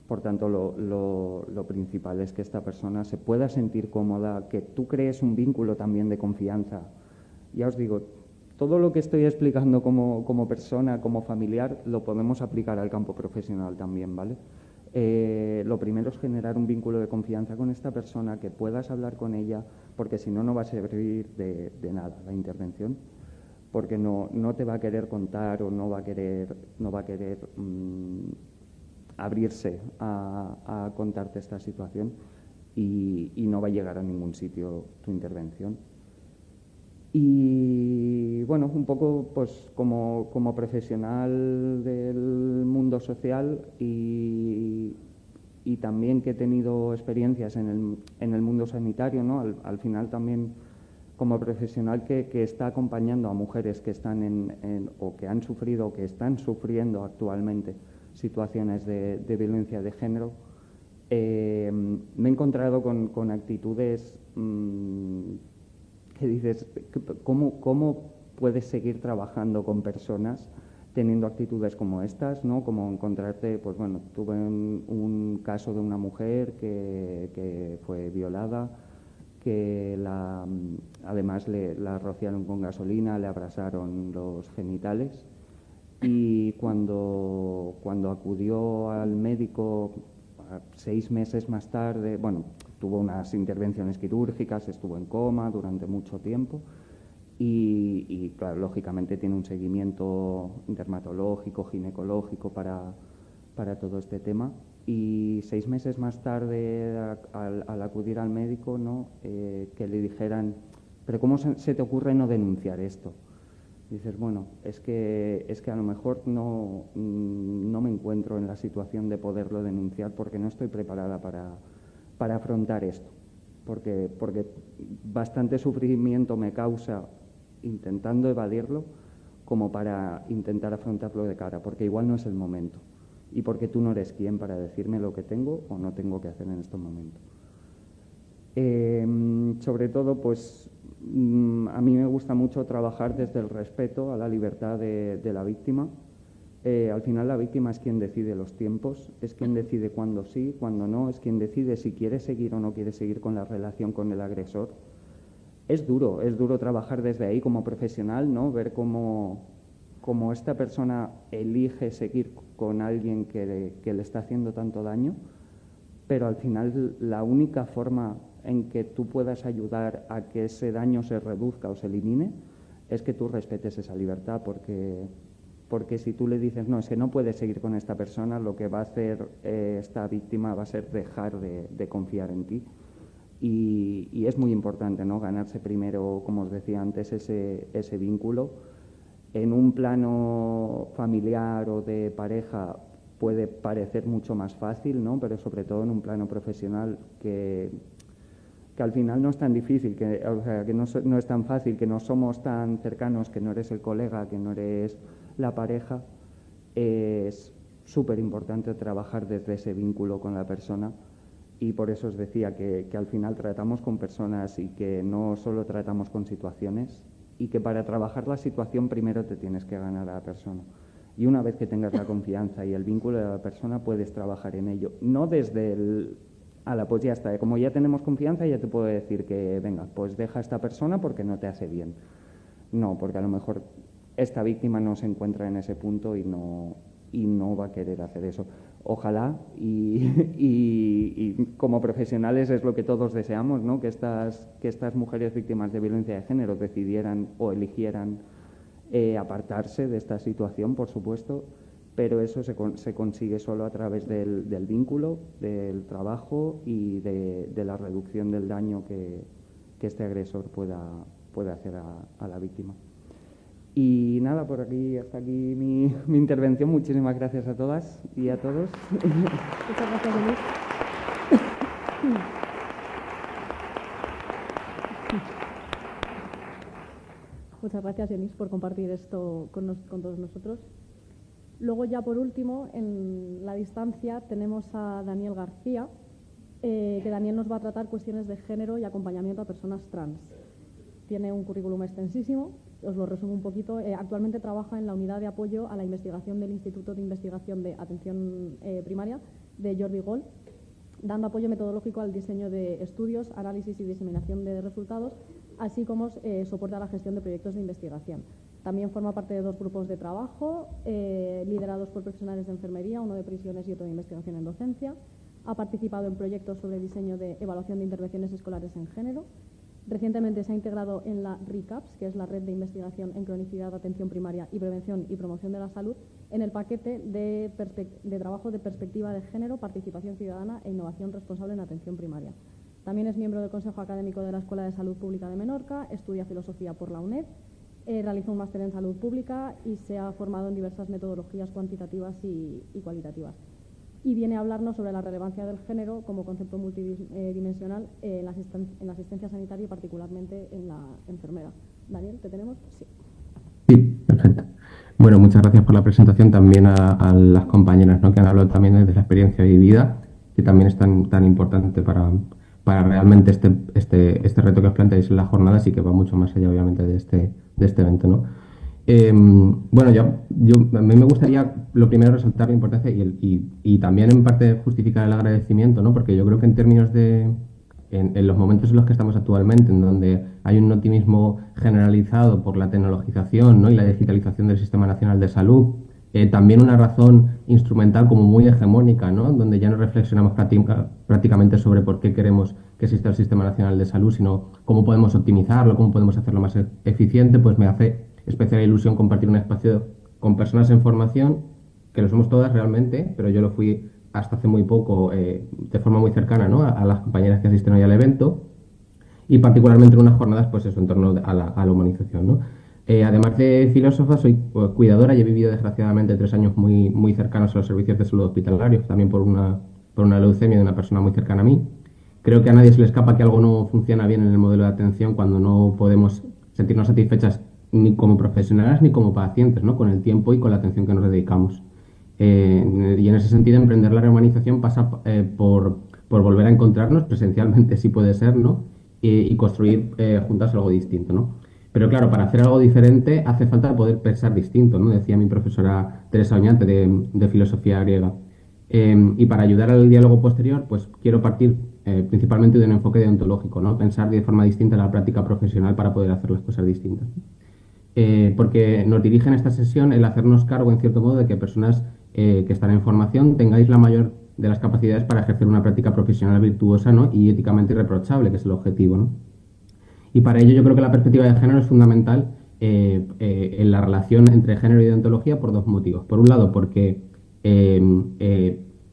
Por tanto, lo principal es que esta persona se pueda sentir cómoda, que tú crees un vínculo también de confianza. Ya os digo, todo lo que estoy explicando como persona, como familiar, lo podemos aplicar al campo profesional también, ¿vale? Lo primero es generar un vínculo de confianza con esta persona, que puedas hablar con ella, porque si no, no va a servir de nada la intervención, porque no te va a querer contar o no va a querer abrirse a contarte esta situación y no va a llegar a ningún sitio tu intervención. Y bueno, un poco pues como profesional del mundo social y también que he tenido experiencias en el mundo sanitario, ¿no? Al final también como profesional que está acompañando a mujeres que están o que han sufrido o que están sufriendo actualmente situaciones de violencia de género, me he encontrado con actitudes que dices, ¿cómo puedes seguir trabajando con personas teniendo actitudes como estas, ¿no? Como encontrarte, pues bueno, tuve un caso de una mujer que fue violada, que además la rociaron con gasolina, le abrasaron los genitales y cuando acudió al médico 6 meses más tarde, bueno, tuvo unas intervenciones quirúrgicas, estuvo en coma durante mucho tiempo y claro, lógicamente tiene un seguimiento dermatológico, ginecológico para todo este tema. Y 6 meses más tarde, al acudir al médico, ¿no? Que le dijeran, ¿pero cómo se te ocurre no denunciar esto? Dices, bueno, es que a lo mejor no me encuentro en la situación de poderlo denunciar porque no estoy preparada para afrontar esto. Porque bastante sufrimiento me causa intentando evadirlo como para intentar afrontarlo de cara, porque igual no es el momento y porque tú no eres quien para decirme lo que tengo o no tengo que hacer en estos momentos. Sobre todo, pues a mí me gusta mucho trabajar desde el respeto a la libertad de la víctima. Al final la víctima es quien decide los tiempos, es quien decide cuándo sí, cuándo no, es quien decide si quiere seguir o no quiere seguir con la relación con el agresor. Es duro trabajar desde ahí como profesional, ¿no? Ver cómo esta persona elige seguir con alguien que le está haciendo tanto daño, pero al final la única forma en que tú puedas ayudar a que ese daño se reduzca o se elimine es que tú respetes esa libertad, porque si tú le dices, no, es que no puedes seguir con esta persona, lo que va a hacer esta víctima va a ser dejar de confiar en ti. Y es muy importante, ¿no? Ganarse primero, como os decía antes, ese vínculo. En un plano familiar o de pareja puede parecer mucho más fácil, ¿no? Pero sobre todo en un plano profesional que al final no es tan difícil, que no es tan fácil, que no somos tan cercanos, que no eres el colega, que no eres la pareja. Es súper importante trabajar desde ese vínculo con la persona. Y por eso os decía que al final tratamos con personas y que no solo tratamos con situaciones, y que para trabajar la situación primero te tienes que ganar a la persona. Y una vez que tengas la confianza y el vínculo de la persona, puedes trabajar en ello. No desde pues ya está, como ya tenemos confianza, ya te puedo decir que, venga, pues deja a esta persona porque no te hace bien. No, porque a lo mejor esta víctima no se encuentra en ese punto y no va a querer hacer eso. Ojalá, y como profesionales es lo que todos deseamos, ¿no? Que estas mujeres víctimas de violencia de género decidieran o eligieran apartarse de esta situación, por supuesto, pero eso se consigue solo a través del vínculo, del trabajo y de la reducción del daño que este agresor pueda hacer a la víctima. Y nada, por aquí, hasta aquí mi intervención. Muchísimas gracias a todas y a todos. Muchas gracias, Denis. Muchas gracias, Denis, por compartir esto con todos nosotros. Luego, ya por último, en la distancia tenemos a Daniel García, que Daniel nos va a tratar cuestiones de género y acompañamiento a personas trans. Tiene un currículum extensísimo. Os lo resumo un poquito. Actualmente trabaja en la unidad de apoyo a la investigación del Instituto de Investigación de Atención Primaria de Jordi Gol, dando apoyo metodológico al diseño de estudios, análisis y diseminación de resultados, así como soporte a la gestión de proyectos de investigación. También forma parte de 2 grupos de trabajo liderados por profesionales de enfermería, uno de prisiones y otro de investigación en docencia. Ha participado en proyectos sobre diseño de evaluación de intervenciones escolares en género. Recientemente se ha integrado en la RICAPS, que es la Red de Investigación en Cronicidad, Atención Primaria y Prevención y Promoción de la Salud, en el paquete de trabajo de perspectiva de género, participación ciudadana e innovación responsable en atención primaria. También es miembro del Consejo Académico de la Escuela de Salud Pública de Menorca, estudia filosofía por la UNED, realiza un máster en salud pública y se ha formado en diversas metodologías cuantitativas y cualitativas. Y viene a hablarnos sobre la relevancia del género como concepto multidimensional en la asistencia sanitaria y particularmente en la enfermera. Daniel, ¿te tenemos? Sí. Sí, perfecto. Bueno, muchas gracias por la presentación, también a las compañeras, ¿no? Que han hablado también de la experiencia vivida, que también es tan importante para realmente este reto que os planteáis en la jornada, sí que va mucho más allá, obviamente, de este evento, ¿no? Bueno, a mí me gustaría lo primero resaltar la importancia y también en parte justificar el agradecimiento, ¿no? Porque yo creo que en términos en los momentos en los que estamos actualmente, en donde hay un optimismo generalizado por la tecnologización, ¿no? Y la digitalización del Sistema Nacional de Salud, También una razón instrumental como muy hegemónica, ¿no? Donde ya no reflexionamos prácticamente sobre por qué queremos que exista el Sistema Nacional de Salud, sino cómo podemos optimizarlo, cómo podemos hacerlo más eficiente, pues me hace especial ilusión compartir un espacio con personas en formación, que lo somos todas realmente, pero yo lo fui hasta hace muy poco de forma muy cercana, ¿no? A las compañeras que asisten hoy al evento, y particularmente en unas jornadas, pues eso, en torno a la humanización, ¿no? Además de filósofa, soy cuidadora y he vivido desgraciadamente 3 años muy cercanos a los servicios de salud hospitalarios, también por una leucemia de una persona muy cercana a mí. Creo que a nadie se le escapa que algo no funciona bien en el modelo de atención cuando no podemos sentirnos satisfechas ni como profesionales ni como pacientes, ¿no? Con el tiempo y con la atención que nos dedicamos. Y en ese sentido, emprender la rehumanización pasa por volver a encontrarnos presencialmente, si puede ser, ¿no? Y construir juntas algo distinto, ¿no? Pero claro, para hacer algo diferente hace falta poder pensar distinto, ¿no? Decía mi profesora Teresa Oñate de filosofía griega. Y para ayudar al diálogo posterior, pues quiero partir principalmente de un enfoque deontológico, ¿no? Pensar de forma distinta la práctica profesional para poder hacer las cosas distintas. Porque nos dirige en esta sesión el hacernos cargo, en cierto modo, de que personas que están en formación tengáis la mayor de las capacidades para ejercer una práctica profesional virtuosa, ¿no? Y éticamente irreprochable, que es el objetivo, ¿no? Y para ello yo creo que la perspectiva de género es fundamental en la relación entre género y deontología por 2 motivos. Por un lado, porque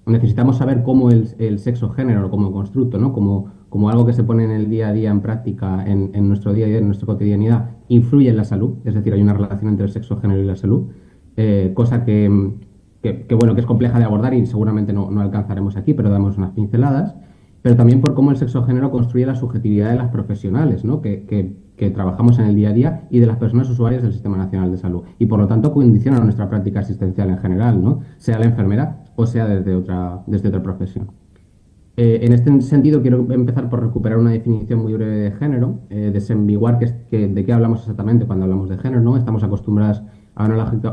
necesitamos saber cómo el sexo-género como constructo, ¿no? Como algo que se pone en el día a día en práctica, en nuestro día a día, en nuestra cotidianidad, influye en la salud. Es decir, hay una relación entre el sexo-género y la salud, cosa bueno, que es compleja de abordar y seguramente no alcanzaremos aquí, pero damos unas pinceladas. Pero también por cómo el sexo-género construye la subjetividad de las profesionales, ¿no? que trabajamos en el día a día y de las personas usuarias del Sistema Nacional de Salud. Y por lo tanto condiciona nuestra práctica asistencial en general, ¿no? Sea la enfermera o sea desde otra profesión. En este sentido quiero empezar por recuperar una definición muy breve de género, desambiguar de qué hablamos exactamente cuando hablamos de género, ¿no? Estamos acostumbrados a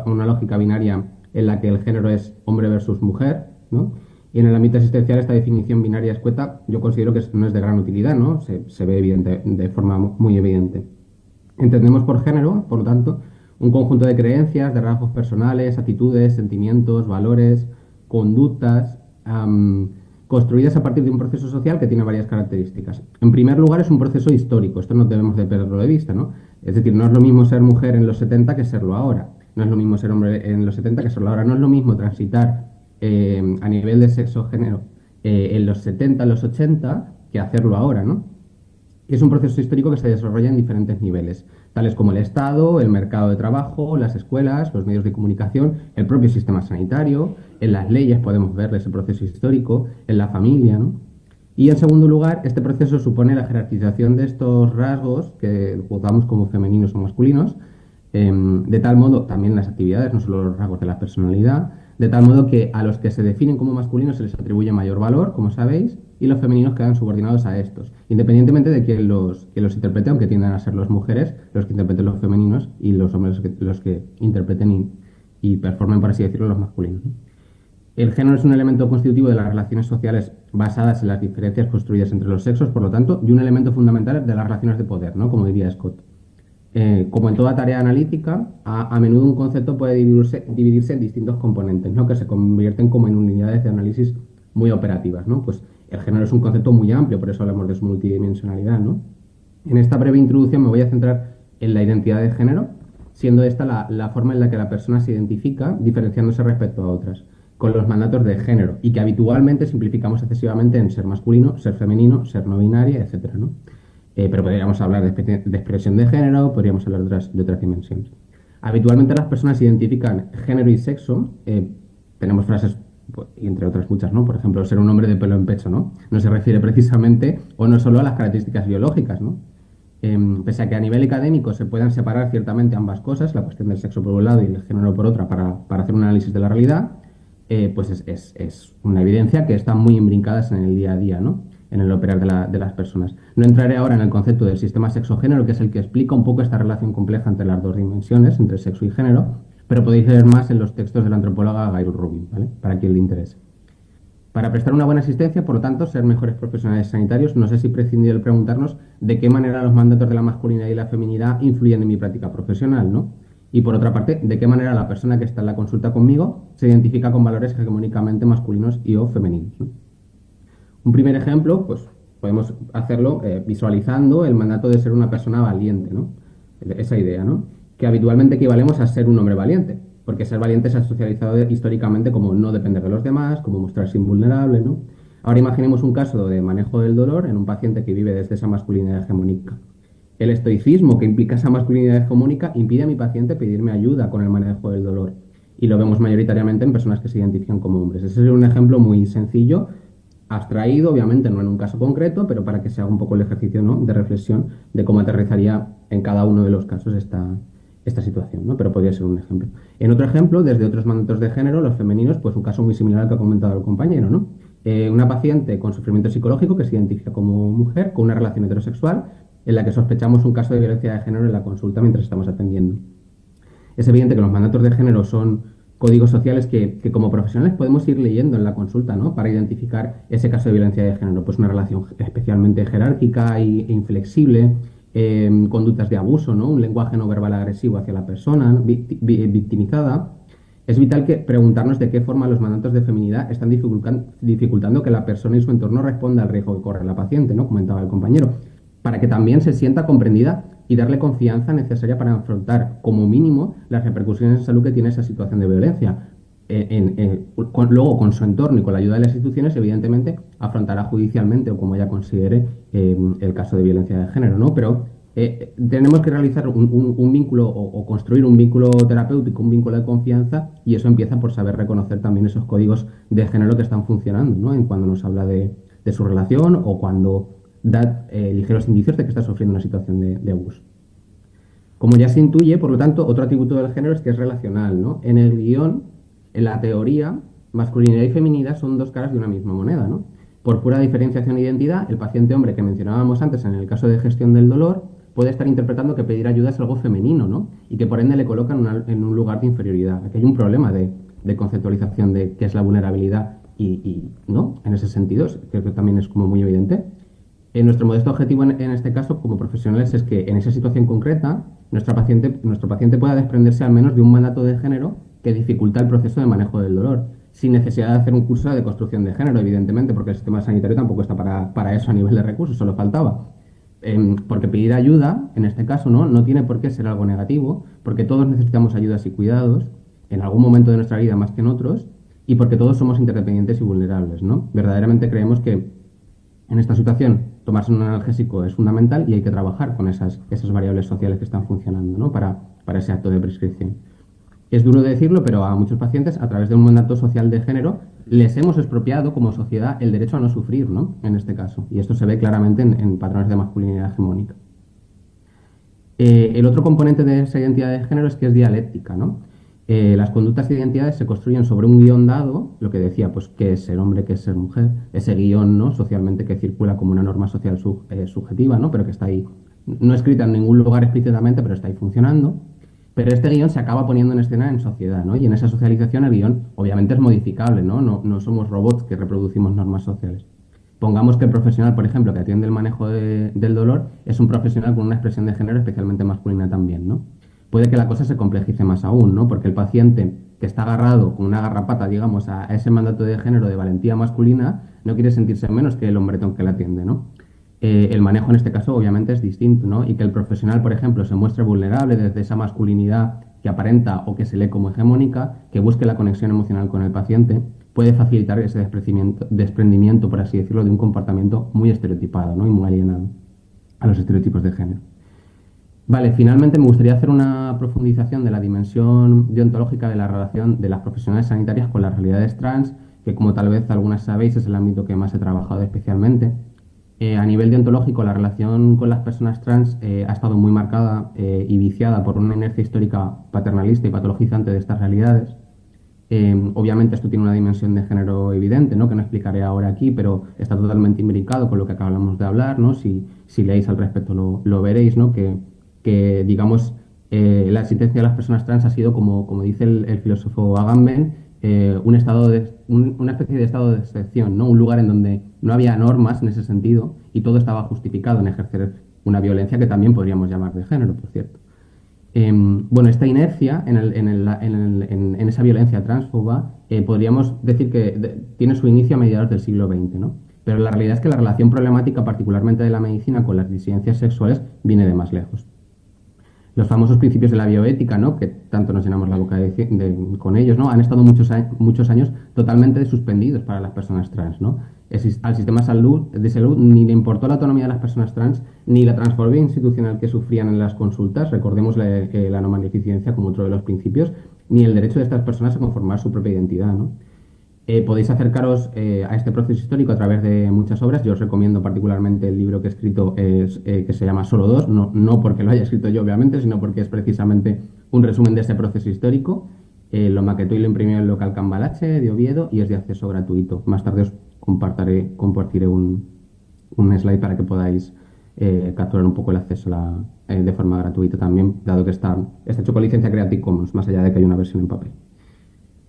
una lógica binaria en la que el género es hombre versus mujer, ¿no? Y en el ámbito asistencial esta definición binaria escueta yo considero que no es de gran utilidad, ¿no? Se ve evidente, de forma muy evidente. Entendemos por género, por lo tanto, un conjunto de creencias, de rasgos personales, actitudes, sentimientos, valores, conductas, construidas a partir de un proceso social que tiene varias características. En primer lugar, es un proceso histórico, esto no debemos de perderlo de vista, ¿no? Es decir, no es lo mismo ser mujer en los 70 que serlo ahora, no es lo mismo ser hombre en los 70 que serlo ahora, no es lo mismo transitar a nivel de sexo-género en los 70, en los 80, que hacerlo ahora, ¿no? Es un proceso histórico que se desarrolla en diferentes niveles, tales como el Estado, el mercado de trabajo, las escuelas, los medios de comunicación, el propio sistema sanitario, en las leyes podemos ver ese proceso histórico, en la familia, ¿no? Y en segundo lugar, este proceso supone la jerarquización de estos rasgos que juzgamos como femeninos o masculinos, de tal modo, también las actividades, no solo los rasgos de la personalidad, de tal modo que a los que se definen como masculinos se les atribuye mayor valor, como sabéis, y los femeninos quedan subordinados a estos, independientemente de quién los interprete, aunque tiendan a ser las mujeres los que interpreten los femeninos y los hombres los que interpreten y performen, por así decirlo, los masculinos. El género es un elemento constitutivo de las relaciones sociales basadas en las diferencias construidas entre los sexos, por lo tanto, y un elemento fundamental de las relaciones de poder, ¿no? Como diría Scott. Como en toda tarea analítica, a menudo un concepto puede dividirse en distintos componentes, ¿no? Que se convierten como en unidades de análisis muy operativas, ¿no? Pues el género es un concepto muy amplio, por eso hablamos de su multidimensionalidad, ¿no? En esta breve introducción me voy a centrar en la identidad de género, siendo esta la forma en la que la persona se identifica, diferenciándose respecto a otras, con los mandatos de género, y que habitualmente simplificamos excesivamente en ser masculino, ser femenino, ser no binaria, etcétera, ¿no? Pero podríamos hablar de expresión de género, podríamos hablar de otras dimensiones. Habitualmente las personas identifican género y sexo, tenemos frases, y entre otras muchas, ¿no? Por ejemplo, ser un hombre de pelo en pecho, ¿no? No se refiere precisamente, o no solo a las características biológicas, ¿no? Pese a que a nivel académico se puedan separar ciertamente ambas cosas, la cuestión del sexo por un lado y el género por otra, para hacer un análisis de la realidad, pues es una evidencia que están muy imbrincadas en el día a día, ¿no? En el operar de las personas. No entraré ahora en el concepto del sistema sexo-género, que es el que explica un poco esta relación compleja entre las dos dimensiones, entre sexo y género, pero podéis leer más en los textos de la antropóloga Gairu Rubin, ¿vale? Para quien le interese. Para prestar una buena asistencia, por lo tanto, ser mejores profesionales sanitarios, no es imprescindible preguntarnos de qué manera los mandatos de la masculinidad y la feminidad influyen en mi práctica profesional, ¿no? Y por otra parte, de qué manera la persona que está en la consulta conmigo se identifica con valores hegemónicamente masculinos y o femeninos, ¿no? Un primer ejemplo, pues podemos hacerlo visualizando el mandato de ser una persona valiente, ¿no? Esa idea, ¿no? Que habitualmente equivalemos a ser un hombre valiente, porque ser valiente se ha socializado históricamente como no depender de los demás, como mostrarse invulnerable, ¿no? Ahora imaginemos un caso de manejo del dolor en un paciente que vive desde esa masculinidad hegemónica. El estoicismo que implica esa masculinidad hegemónica impide a mi paciente pedirme ayuda con el manejo del dolor. Y lo vemos mayoritariamente en personas que se identifican como hombres. Ese es un ejemplo muy sencillo, abstraído, obviamente no en un caso concreto, pero para que se haga un poco el ejercicio, ¿no?, de reflexión de cómo aterrizaría en cada uno de los casos esta situación, ¿no? Pero podría ser un ejemplo. En otro ejemplo, desde otros mandatos de género, los femeninos, pues un caso muy similar al que ha comentado el compañero, ¿no? Una paciente con sufrimiento psicológico que se identifica como mujer, con una relación heterosexual, en la que sospechamos un caso de violencia de género en la consulta mientras estamos atendiendo. Es evidente que los mandatos de género son códigos sociales que como profesionales podemos ir leyendo en la consulta, ¿no?, para identificar ese caso de violencia de género. Pues una relación especialmente jerárquica e inflexible, conductas de abuso, ¿no?, un lenguaje no verbal agresivo hacia la persona, ¿no?, victimizada. Es vital que preguntarnos de qué forma los mandatos de feminidad están dificultando que la persona y su entorno responda al riesgo que corre la paciente, ¿no?, comentaba el compañero, para que también se sienta comprendida y darle confianza necesaria para afrontar, como mínimo, las repercusiones en salud que tiene esa situación de violencia. Luego, con su entorno y con la ayuda de las instituciones, evidentemente, afrontará judicialmente o como ella considere el caso de violencia de género, ¿no? Pero tenemos que realizar un vínculo o construir un vínculo terapéutico, un vínculo de confianza, y eso empieza por saber reconocer también esos códigos de género que están funcionando, ¿no?, en cuando nos habla de su relación o cuando da ligeros indicios de que está sufriendo una situación de abuso. Como ya se intuye, por lo tanto, otro atributo del género es que es relacional, ¿no? En el guión, en la teoría, masculinidad y feminidad son dos caras de una misma moneda, ¿no? Por pura diferenciación e identidad, el paciente hombre que mencionábamos antes en el caso de gestión del dolor puede estar interpretando que pedir ayuda es algo femenino, ¿no?, y que por ende le coloca en un lugar de inferioridad. Aquí hay un problema de conceptualización de qué es la vulnerabilidad y ¿no?, en ese sentido, creo que también es como muy evidente. Nuestro modesto objetivo en este caso, como profesionales, es que en esa situación concreta nuestro paciente pueda desprenderse al menos de un mandato de género que dificulta el proceso de manejo del dolor, sin necesidad de hacer un curso de construcción de género, evidentemente, porque el sistema sanitario tampoco está para eso a nivel de recursos, solo faltaba. Porque pedir ayuda, en este caso, no tiene por qué ser algo negativo, porque todos necesitamos ayudas y cuidados, en algún momento de nuestra vida más que en otros, y porque todos somos interdependientes y vulnerables, ¿no? Verdaderamente creemos que en esta situación tomarse un analgésico es fundamental y hay que trabajar con esas variables sociales que están funcionando, ¿no?, para ese acto de prescripción. Es duro decirlo, pero a muchos pacientes, a través de un mandato social de género, les hemos expropiado como sociedad el derecho a no sufrir, ¿no?, en este caso. Y esto se ve claramente en patrones de masculinidad hegemónica. El otro componente de esa identidad de género es que es dialéctica, ¿no? Las conductas e identidades se construyen sobre un guión dado, lo que decía, pues qué es ser hombre, qué es ser mujer, ese guión, ¿no?, socialmente que circula como una norma social subjetiva, ¿no?, pero que está ahí, no escrita en ningún lugar explícitamente, pero está ahí funcionando. Pero este guión se acaba poniendo en escena en sociedad, ¿no?, y en esa socialización el guión obviamente es modificable, ¿no? No somos robots que reproducimos normas sociales. Pongamos que el profesional, por ejemplo, que atiende el manejo del dolor, es un profesional con una expresión de género especialmente masculina también, ¿no? Puede que la cosa se complejice más aún, ¿no?, porque el paciente que está agarrado con una garrapata, digamos, a ese mandato de género de valentía masculina, no quiere sentirse menos que el hombretón que le atiende, ¿no? El manejo en este caso obviamente es distinto, ¿no?, y que el profesional, por ejemplo, se muestre vulnerable desde esa masculinidad que aparenta o que se lee como hegemónica, que busque la conexión emocional con el paciente, puede facilitar ese desprendimiento, por así decirlo, de un comportamiento muy estereotipado, ¿no?, y muy alienado a los estereotipos de género. Vale, finalmente me gustaría hacer una profundización de la dimensión deontológica de la relación de las profesionales sanitarias con las realidades trans, que como tal vez algunas sabéis es el ámbito que más he trabajado especialmente. A nivel deontológico, la relación con las personas trans ha estado muy marcada y viciada por una inercia histórica paternalista y patologizante de estas realidades. Obviamente esto tiene una dimensión de género evidente, ¿no?, que no explicaré ahora aquí, pero está totalmente imbricado con lo que acabamos de hablar, ¿no? Si leéis al respecto lo veréis, ¿no?, que digamos, la existencia de las personas trans ha sido, como dice el filósofo Agamben, una especie de estado de excepción, ¿no?, un lugar en donde no había normas en ese sentido y todo estaba justificado en ejercer una violencia que también podríamos llamar de género, por cierto. Bueno, esta inercia en esa violencia transfoba podríamos decir que tiene su inicio a mediados del siglo XX, ¿no? Pero la realidad es que la relación problemática, particularmente de la medicina con las disidencias sexuales, viene de más lejos. Los famosos principios de la bioética, ¿no?, que tanto nos llenamos la boca con ellos, ¿no?, han estado muchos años totalmente suspendidos para las personas trans, ¿no? Al sistema de salud ni le importó la autonomía de las personas trans, ni la transfobia institucional que sufrían en las consultas, recordemos la no maleficencia como otro de los principios, ni el derecho de estas personas a conformar su propia identidad, ¿no? Podéis acercaros a este proceso histórico a través de muchas obras. Yo os recomiendo particularmente el libro que he escrito que se llama Solo dos, no porque lo haya escrito yo obviamente, sino porque es precisamente un resumen de este proceso histórico. Lo maquetó y lo imprimió en el local Cambalache de Oviedo y es de acceso gratuito. Más tarde os compartiré un slide para que podáis capturar un poco el acceso de forma gratuita también, dado que está hecho con licencia Creative Commons, más allá de que hay una versión en papel.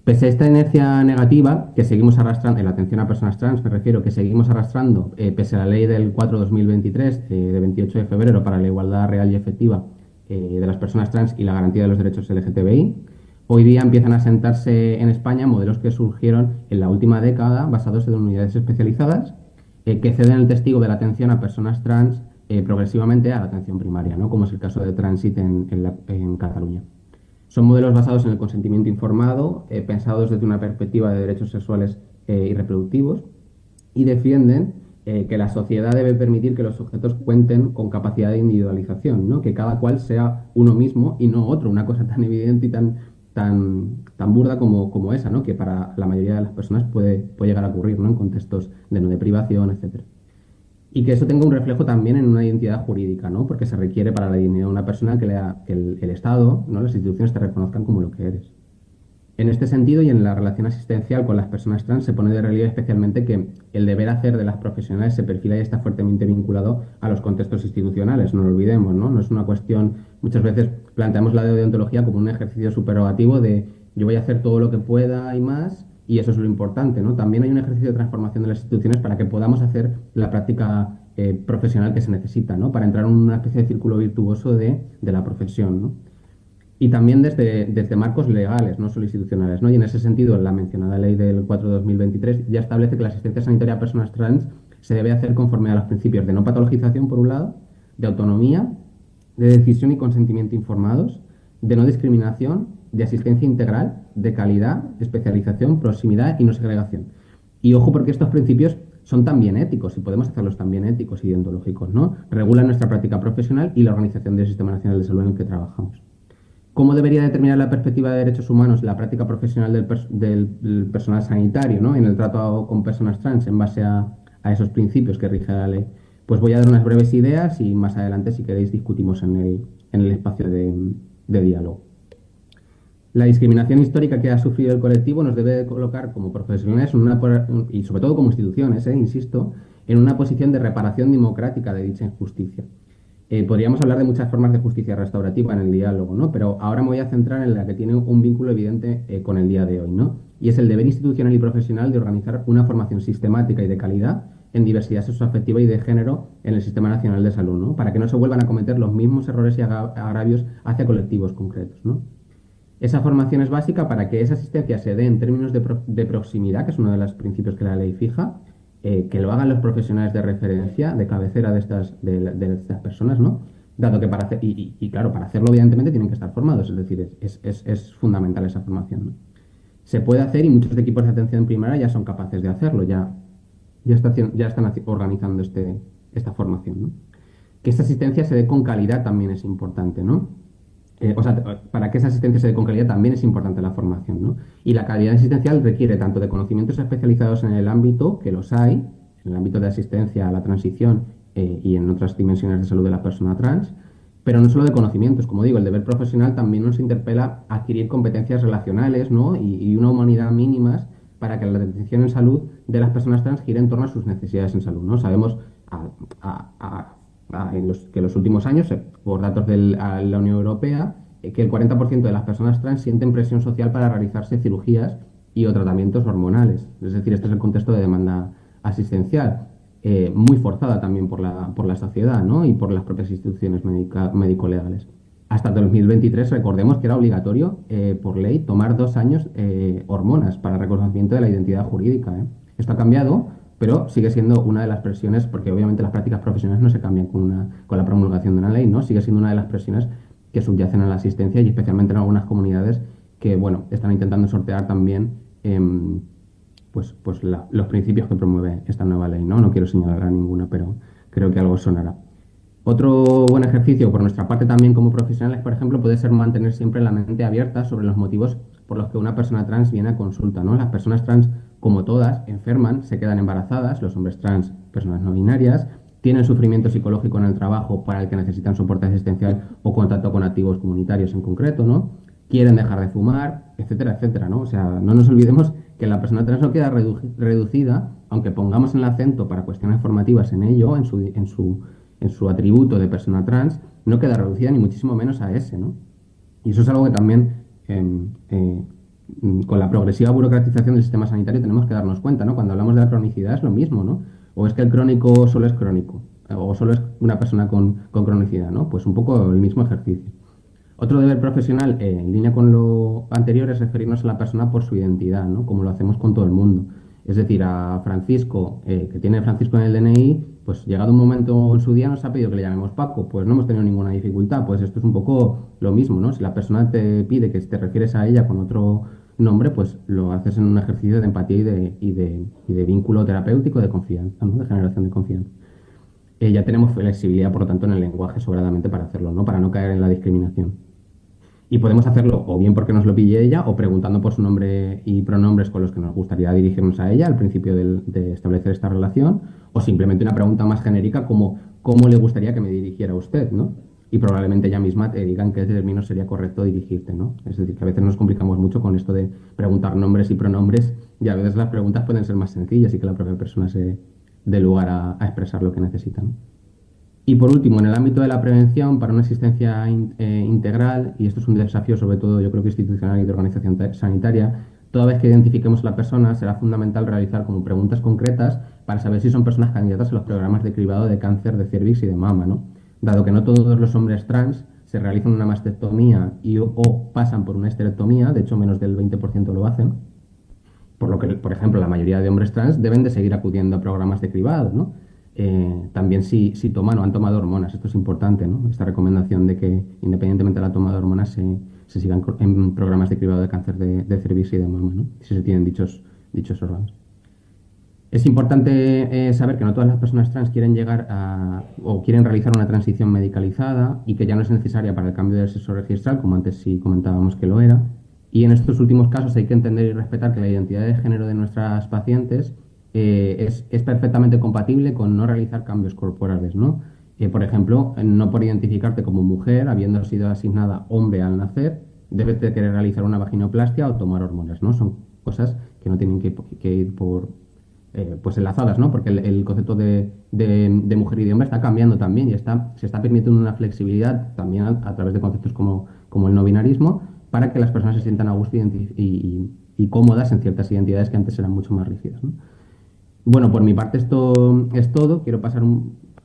Pese a esta inercia negativa que seguimos arrastrando, en la atención a personas trans me refiero, que seguimos arrastrando, pese a la ley del 4/2023 de 28 de febrero para la igualdad real y efectiva de las personas trans y la garantía de los derechos LGTBI, hoy día empiezan a sentarse en España modelos que surgieron en la última década basados en unidades especializadas que ceden el testigo de la atención a personas trans progresivamente a la atención primaria, ¿no?, como es el caso de Transit en Cataluña. Son modelos basados en el consentimiento informado, pensados desde una perspectiva de derechos sexuales y reproductivos, y defienden que la sociedad debe permitir que los sujetos cuenten con capacidad de individualización, ¿no?, que cada cual sea uno mismo y no otro, una cosa tan evidente y tan burda como esa, ¿no?, que para la mayoría de las personas puede llegar a ocurrir, ¿no?, en contextos de privación, etc. Y que eso tenga un reflejo también en una identidad jurídica, ¿no?, porque se requiere para la dignidad de una persona que el Estado, ¿no?, las instituciones te reconozcan como lo que eres. En este sentido y en la relación asistencial con las personas trans se pone de relieve especialmente que el deber hacer de las profesionales se perfila y está fuertemente vinculado a los contextos institucionales, no lo olvidemos, ¿no? No es una cuestión, muchas veces planteamos la deontología como un ejercicio supererogativo de yo voy a hacer todo lo que pueda y más, y eso es lo importante, ¿no? También hay un ejercicio de transformación de las instituciones para que podamos hacer la práctica profesional que se necesita, ¿no?, para entrar en una especie de círculo virtuoso de la profesión, ¿no? Y también desde marcos legales, no solo institucionales, ¿no? Y en ese sentido, la mencionada ley del 4/2023 ya establece que la asistencia sanitaria a personas trans se debe hacer conforme a los principios de no patologización, por un lado, de autonomía, de decisión y consentimiento informados, de no discriminación, de asistencia integral, de calidad, de especialización, proximidad y no segregación. Y ojo, porque estos principios son también éticos y podemos hacerlos también éticos y deontológicos, ¿no? Regulan nuestra práctica profesional y la organización del Sistema Nacional de Salud en el que trabajamos. ¿Cómo debería determinar la perspectiva de derechos humanos la práctica profesional del personal sanitario, ¿no?, en el trato con personas trans en base a esos principios que rige la ley? Pues voy a dar unas breves ideas y más adelante, si queréis, discutimos en el espacio de diálogo. La discriminación histórica que ha sufrido el colectivo nos debe colocar como profesionales y sobre todo como instituciones, insisto, en una posición de reparación democrática de dicha injusticia. Podríamos hablar de muchas formas de justicia restaurativa en el diálogo, ¿no?, pero ahora me voy a centrar en la que tiene un vínculo evidente con el día de hoy, ¿no?, y es el deber institucional y profesional de organizar una formación sistemática y de calidad en diversidad sexoafectiva y de género en el Sistema Nacional de Salud, ¿no?, para que no se vuelvan a cometer los mismos errores y agravios hacia colectivos concretos, ¿no? Esa formación es básica para que esa asistencia se dé en términos de proximidad, que es uno de los principios que la ley fija, que lo hagan los profesionales de referencia, de cabecera de estas personas, ¿no? Dado que para hacer, claro, para hacerlo evidentemente tienen que estar formados, es decir, es fundamental esa formación, ¿no? Se puede hacer y muchos equipos de atención primaria ya son capaces de hacerlo, ya están organizando esta formación, ¿no? Que esta asistencia se dé con calidad también es importante, ¿no? Para que esa asistencia se dé con calidad también es importante la formación, ¿no? Y la calidad asistencial requiere tanto de conocimientos especializados en el ámbito, que los hay, en el ámbito de asistencia a la transición y en otras dimensiones de salud de la persona trans, pero no solo de conocimientos. Como digo, el deber profesional también nos interpela a adquirir competencias relacionales, ¿no?, y una humanidad mínimas para que la atención en salud de las personas trans gire en torno a sus necesidades en salud, ¿no? Sabemos que en los últimos años, por datos de la Unión Europea, que el 40% de las personas trans sienten presión social para realizarse cirugías y o tratamientos hormonales. Es decir, este es el contexto de demanda asistencial, muy forzada también por la sociedad, ¿no?, y por las propias instituciones médico-legales. hasta 2023, recordemos que era obligatorio por ley tomar 2 años hormonas para reconocimiento de la identidad jurídica. Esto ha cambiado, pero sigue siendo una de las presiones, porque obviamente las prácticas profesionales no se cambian con la promulgación de una ley, ¿no? Sigue siendo una de las presiones que subyacen a la asistencia y especialmente en algunas comunidades que, bueno, están intentando sortear también los principios que promueve esta nueva ley, ¿no? No quiero señalar a ninguna, pero creo que algo sonará. Otro buen ejercicio por nuestra parte también como profesionales, por ejemplo, puede ser mantener siempre la mente abierta sobre los motivos por los que una persona trans viene a consulta, ¿no? Las personas trans, como todas, enferman, se quedan embarazadas, los hombres trans, personas no binarias, tienen sufrimiento psicológico en el trabajo para el que necesitan soporte asistencial o contacto con activos comunitarios en concreto, ¿no? Quieren dejar de fumar, etcétera, etcétera, ¿no? O sea, no nos olvidemos que la persona trans no queda reducida, aunque pongamos el acento para cuestiones formativas en ello, en su atributo de persona trans, no queda reducida ni muchísimo menos a ese, ¿no? Y eso es algo que también con la progresiva burocratización del sistema sanitario tenemos que darnos cuenta, ¿no? Cuando hablamos de la cronicidad es lo mismo, ¿no? O es que el crónico solo es crónico, o solo es una persona con cronicidad, ¿no? Pues un poco el mismo ejercicio. Otro deber profesional, en línea con lo anterior, es referirnos a la persona por su identidad, ¿no? Como lo hacemos con todo el mundo. Es decir, a Francisco, que tiene Francisco en el DNI, pues llegado un momento en su día nos ha pedido que le llamemos Paco, pues no hemos tenido ninguna dificultad. Pues esto es un poco lo mismo, ¿no? Si la persona te pide que te refieres a ella con otro nombre, pues lo haces en un ejercicio de empatía y de vínculo terapéutico, de confianza, ¿no? De generación de confianza. Ya tenemos flexibilidad, por lo tanto, en el lenguaje sobradamente para hacerlo, ¿no? Para no caer en la discriminación. Y podemos hacerlo o bien porque nos lo pille ella o preguntando por su nombre y pronombres con los que nos gustaría dirigirnos a ella al principio de establecer esta relación, o simplemente una pregunta más genérica como ¿cómo le gustaría que me dirigiera usted?, ¿no? Y probablemente ella misma te diga en qué términos sería correcto dirigirte, ¿no? Es decir, que a veces nos complicamos mucho con esto de preguntar nombres y pronombres y a veces las preguntas pueden ser más sencillas y que la propia persona se dé lugar a expresar lo que necesita, ¿no? Y por último, en el ámbito de la prevención, para una asistencia integral, y esto es un desafío sobre todo yo creo que institucional y de organización sanitaria, toda vez que identifiquemos a la persona será fundamental realizar como preguntas concretas para saber si son personas candidatas a los programas de cribado de cáncer de cervix y de mama, ¿no? Dado que no todos los hombres trans se realizan una mastectomía o pasan por una esterectomía, de hecho menos del 20% lo hacen, por lo que, por ejemplo, la mayoría de hombres trans deben de seguir acudiendo a programas de cribado, ¿no? También si toman o han tomado hormonas, esto es importante, ¿no? Esta recomendación de que independientemente de la toma de hormonas se sigan en programas de cribado de cáncer de cervix y de mama, ¿no? Si se tienen dichos órganos. Es importante saber que no todas las personas trans quieren llegar o quieren realizar una transición medicalizada y que ya no es necesaria para el cambio de sexo registral, como antes sí comentábamos que lo era. Y en estos últimos casos hay que entender y respetar que la identidad de género de nuestras pacientes es perfectamente compatible con no realizar cambios corporales, ¿no? Por ejemplo, no por identificarte como mujer, habiendo sido asignada hombre al nacer, debes de querer realizar una vaginoplastia o tomar hormonas, ¿no? Son cosas que no tienen que ir por pues enlazadas, ¿no? Porque el concepto de mujer y de hombre está cambiando también y se está permitiendo una flexibilidad también a través de conceptos como el no binarismo para que las personas se sientan a gusto y cómodas en ciertas identidades que antes eran mucho más rígidas, ¿no? Bueno, por mi parte esto es todo. Quiero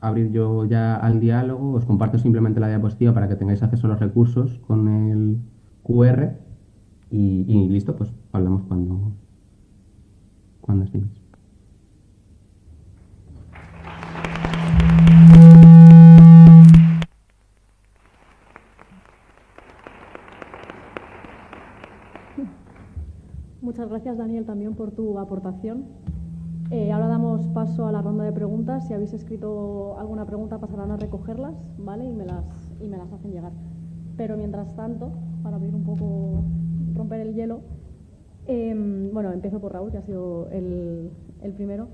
abrir yo ya al diálogo. Os comparto simplemente la diapositiva para que tengáis acceso a los recursos con el QR y listo, pues hablamos cuando estéis. Muchas gracias, Daniel, también por tu aportación. Ahora damos paso a la ronda de preguntas. Si habéis escrito alguna pregunta, pasarán a recogerlas, ¿vale? Y me las hacen llegar. Pero mientras tanto, para abrir un poco, romper el hielo, bueno, empiezo por Raúl, que ha sido el primero.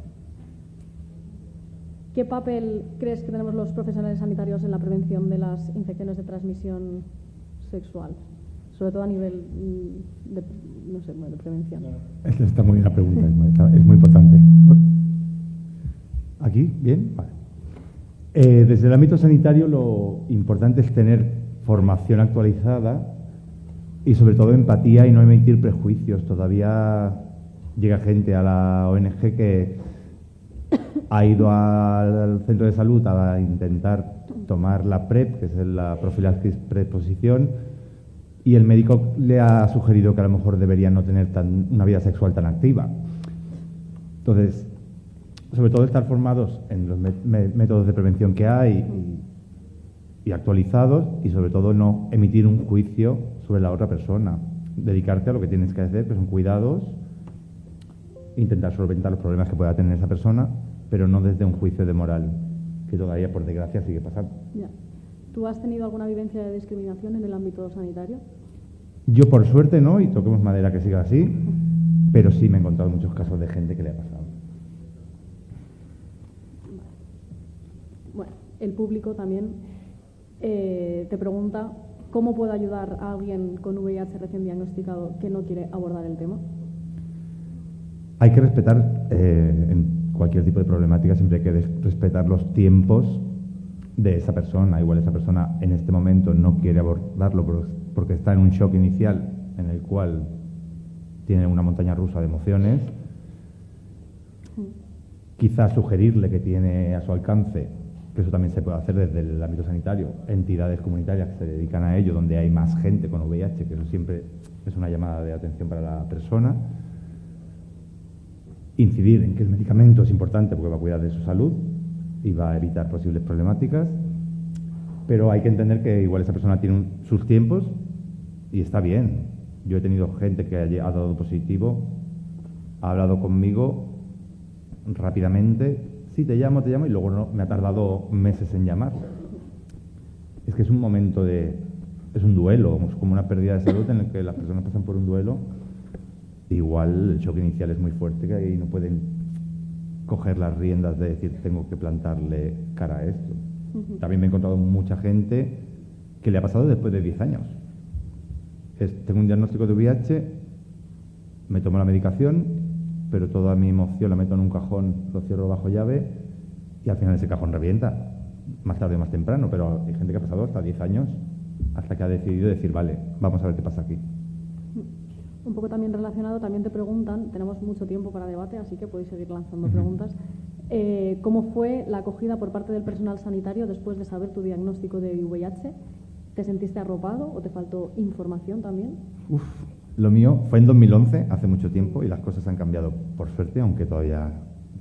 ¿Qué papel crees que tenemos los profesionales sanitarios en la prevención de las infecciones de transmisión sexual? Sobre todo a nivel de prevención. Está muy bien la pregunta, es muy importante. ¿Aquí? ¿Bien? Vale. Desde el ámbito sanitario lo importante es tener formación actualizada y sobre todo empatía y no emitir prejuicios. Todavía llega gente a la ONG que ha ido al centro de salud a intentar tomar la PrEP, que es la profilaxis preexposición, y el médico le ha sugerido que a lo mejor debería no tener una vida sexual tan activa. Entonces, sobre todo estar formados en los métodos de prevención que hay y actualizados, y sobre todo no emitir un juicio sobre la otra persona. Dedicarte a lo que tienes que hacer, que son cuidados, intentar solventar los problemas que pueda tener esa persona, pero no desde un juicio de moral, que todavía, por desgracia, sigue pasando. Ya. ¿Tú has tenido alguna vivencia de discriminación en el ámbito sanitario? Yo, por suerte, no, y toquemos madera que siga así, pero sí me he encontrado muchos casos de gente que le ha pasado. Bueno, el público también te pregunta cómo puede ayudar a alguien con VIH recién diagnosticado que no quiere abordar el tema. Hay que respetar, en cualquier tipo de problemática, siempre hay que respetar los tiempos de esa persona. Igual esa persona en este momento no quiere abordarlo porque está en un shock inicial en el cual tiene una montaña rusa de emociones. Quizás sugerirle que tiene a su alcance, que eso también se puede hacer desde el ámbito sanitario, entidades comunitarias que se dedican a ello, donde hay más gente con VIH, que eso siempre es una llamada de atención para la persona. Incidir en que el medicamento es importante porque va a cuidar de su salud y va a evitar posibles problemáticas, pero hay que entender que igual esa persona tiene sus tiempos y está bien. Yo he tenido gente que ha dado positivo, ha hablado conmigo rápidamente, sí, te llamo, y luego no, me ha tardado meses en llamar. Es que es un momento es un duelo, es como una pérdida de salud en el que las personas pasan por un duelo. Igual el shock inicial es muy fuerte, que ahí no pueden coger las riendas de decir tengo que plantarle cara a esto. También me he encontrado mucha gente que le ha pasado después de 10 años. Tengo un diagnóstico de VIH, me tomo la medicación, pero toda mi emoción la meto en un cajón, lo cierro bajo llave y al final ese cajón revienta, más tarde o más temprano, pero hay gente que ha pasado hasta 10 años hasta que ha decidido decir, vale, vamos a ver qué pasa aquí. Un poco también relacionado, también te preguntan, tenemos mucho tiempo para debate, así que podéis seguir lanzando preguntas. ¿Cómo fue la acogida por parte del personal sanitario después de saber tu diagnóstico de VIH? ¿Te sentiste arropado o te faltó información también? Lo mío fue en 2011, hace mucho tiempo, y las cosas han cambiado, por suerte, aunque todavía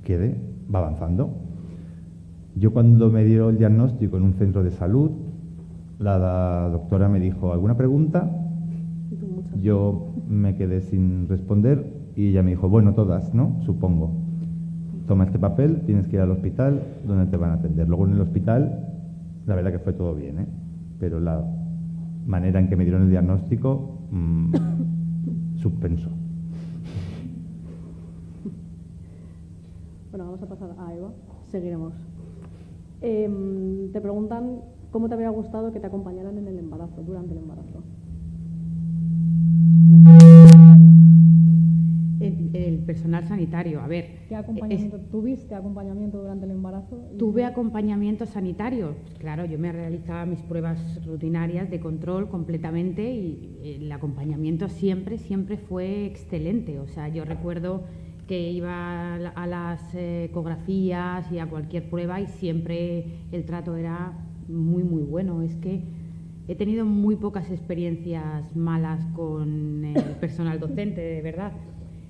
quede, va avanzando. Yo cuando me dio el diagnóstico en un centro de salud, la doctora me dijo, ¿alguna pregunta? Yo me quedé sin responder y ella me dijo, bueno, todas, ¿no? Supongo. Toma este papel, tienes que ir al hospital donde te van a atender. Luego en el hospital, la verdad que fue todo bien, ¿eh? Pero la manera en que me dieron el diagnóstico, suspenso. Bueno, vamos a pasar a Eva, seguiremos. Te preguntan cómo te habría gustado que te acompañaran en el embarazo, durante el embarazo. El personal sanitario, a ver. ¿Qué acompañamiento tuviste acompañamiento durante el embarazo? Tuve acompañamiento sanitario. Claro, yo me realizaba mis pruebas rutinarias de control completamente y el acompañamiento siempre fue excelente. O sea, yo recuerdo que iba a las ecografías y a cualquier prueba y siempre el trato era muy, muy bueno. Es que he tenido muy pocas experiencias malas con el personal docente, de verdad.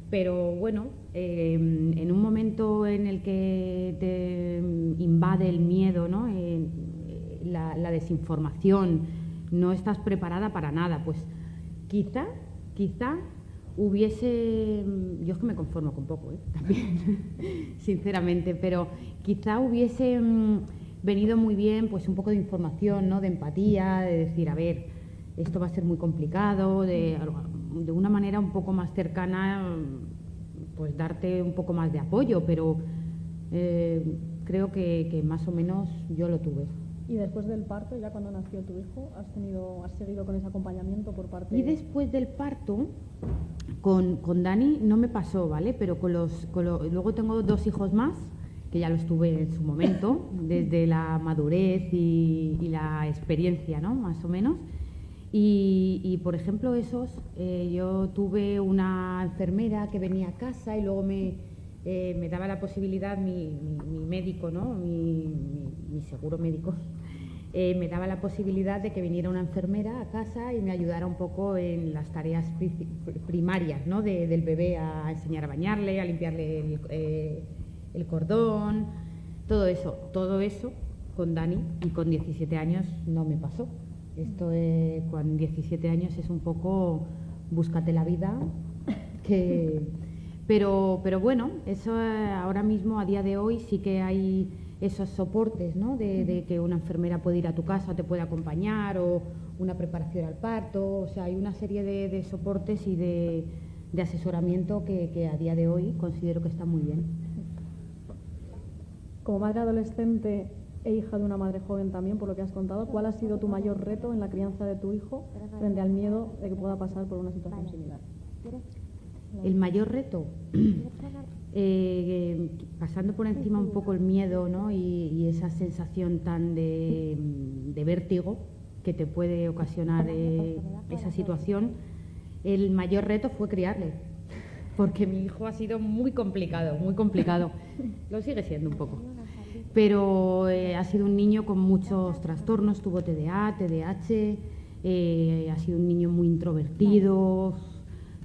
Pero bueno, en un momento en el que te invade el miedo, ¿no? La desinformación, no estás preparada para nada, pues quizá hubiese, yo es que me conformo con poco, también, sinceramente, pero quizá hubiese venido muy bien pues un poco de información, ¿no? De empatía, de decir, a ver, esto va a ser muy complicado, de una manera un poco más cercana, pues darte un poco más de apoyo, pero creo que más o menos yo lo tuve. ¿Y después del parto, ya cuando nació tu hijo, has seguido con ese acompañamiento por parte? Y después del parto, con Dani no me pasó, ¿vale? Pero luego tengo 2 hijos más, que ya los tuve en su momento, desde la madurez y la experiencia, ¿no? Más o menos. Y por ejemplo, yo tuve una enfermera que venía a casa y luego me me daba la posibilidad, mi médico, ¿no? mi seguro médico, me daba la posibilidad de que viniera una enfermera a casa y me ayudara un poco en las tareas primarias, ¿no? del bebé, a enseñar a bañarle, a limpiarle el cordón, todo eso con Dani, y con 17 años no me pasó. Esto con 17 años es un poco búscate la vida, pero bueno, eso ahora mismo, a día de hoy, sí que hay esos soportes, ¿no? de que una enfermera puede ir a tu casa, te puede acompañar, o una preparación al parto. O sea, hay una serie de soportes y de asesoramiento que a día de hoy considero que está muy bien. Como madre adolescente e hija de una madre joven también, por lo que has contado, ¿cuál ha sido tu mayor reto en la crianza de tu hijo frente al miedo de que pueda pasar por una situación similar? El mayor reto, pasando por encima un poco el miedo, ¿no? y esa sensación tan de vértigo que te puede ocasionar esa situación, el mayor reto fue criarle, porque mi hijo ha sido muy complicado, lo sigue siendo un poco, pero ha sido un niño con muchos trastornos, tuvo TDA, TDAH, ha sido un niño muy introvertido,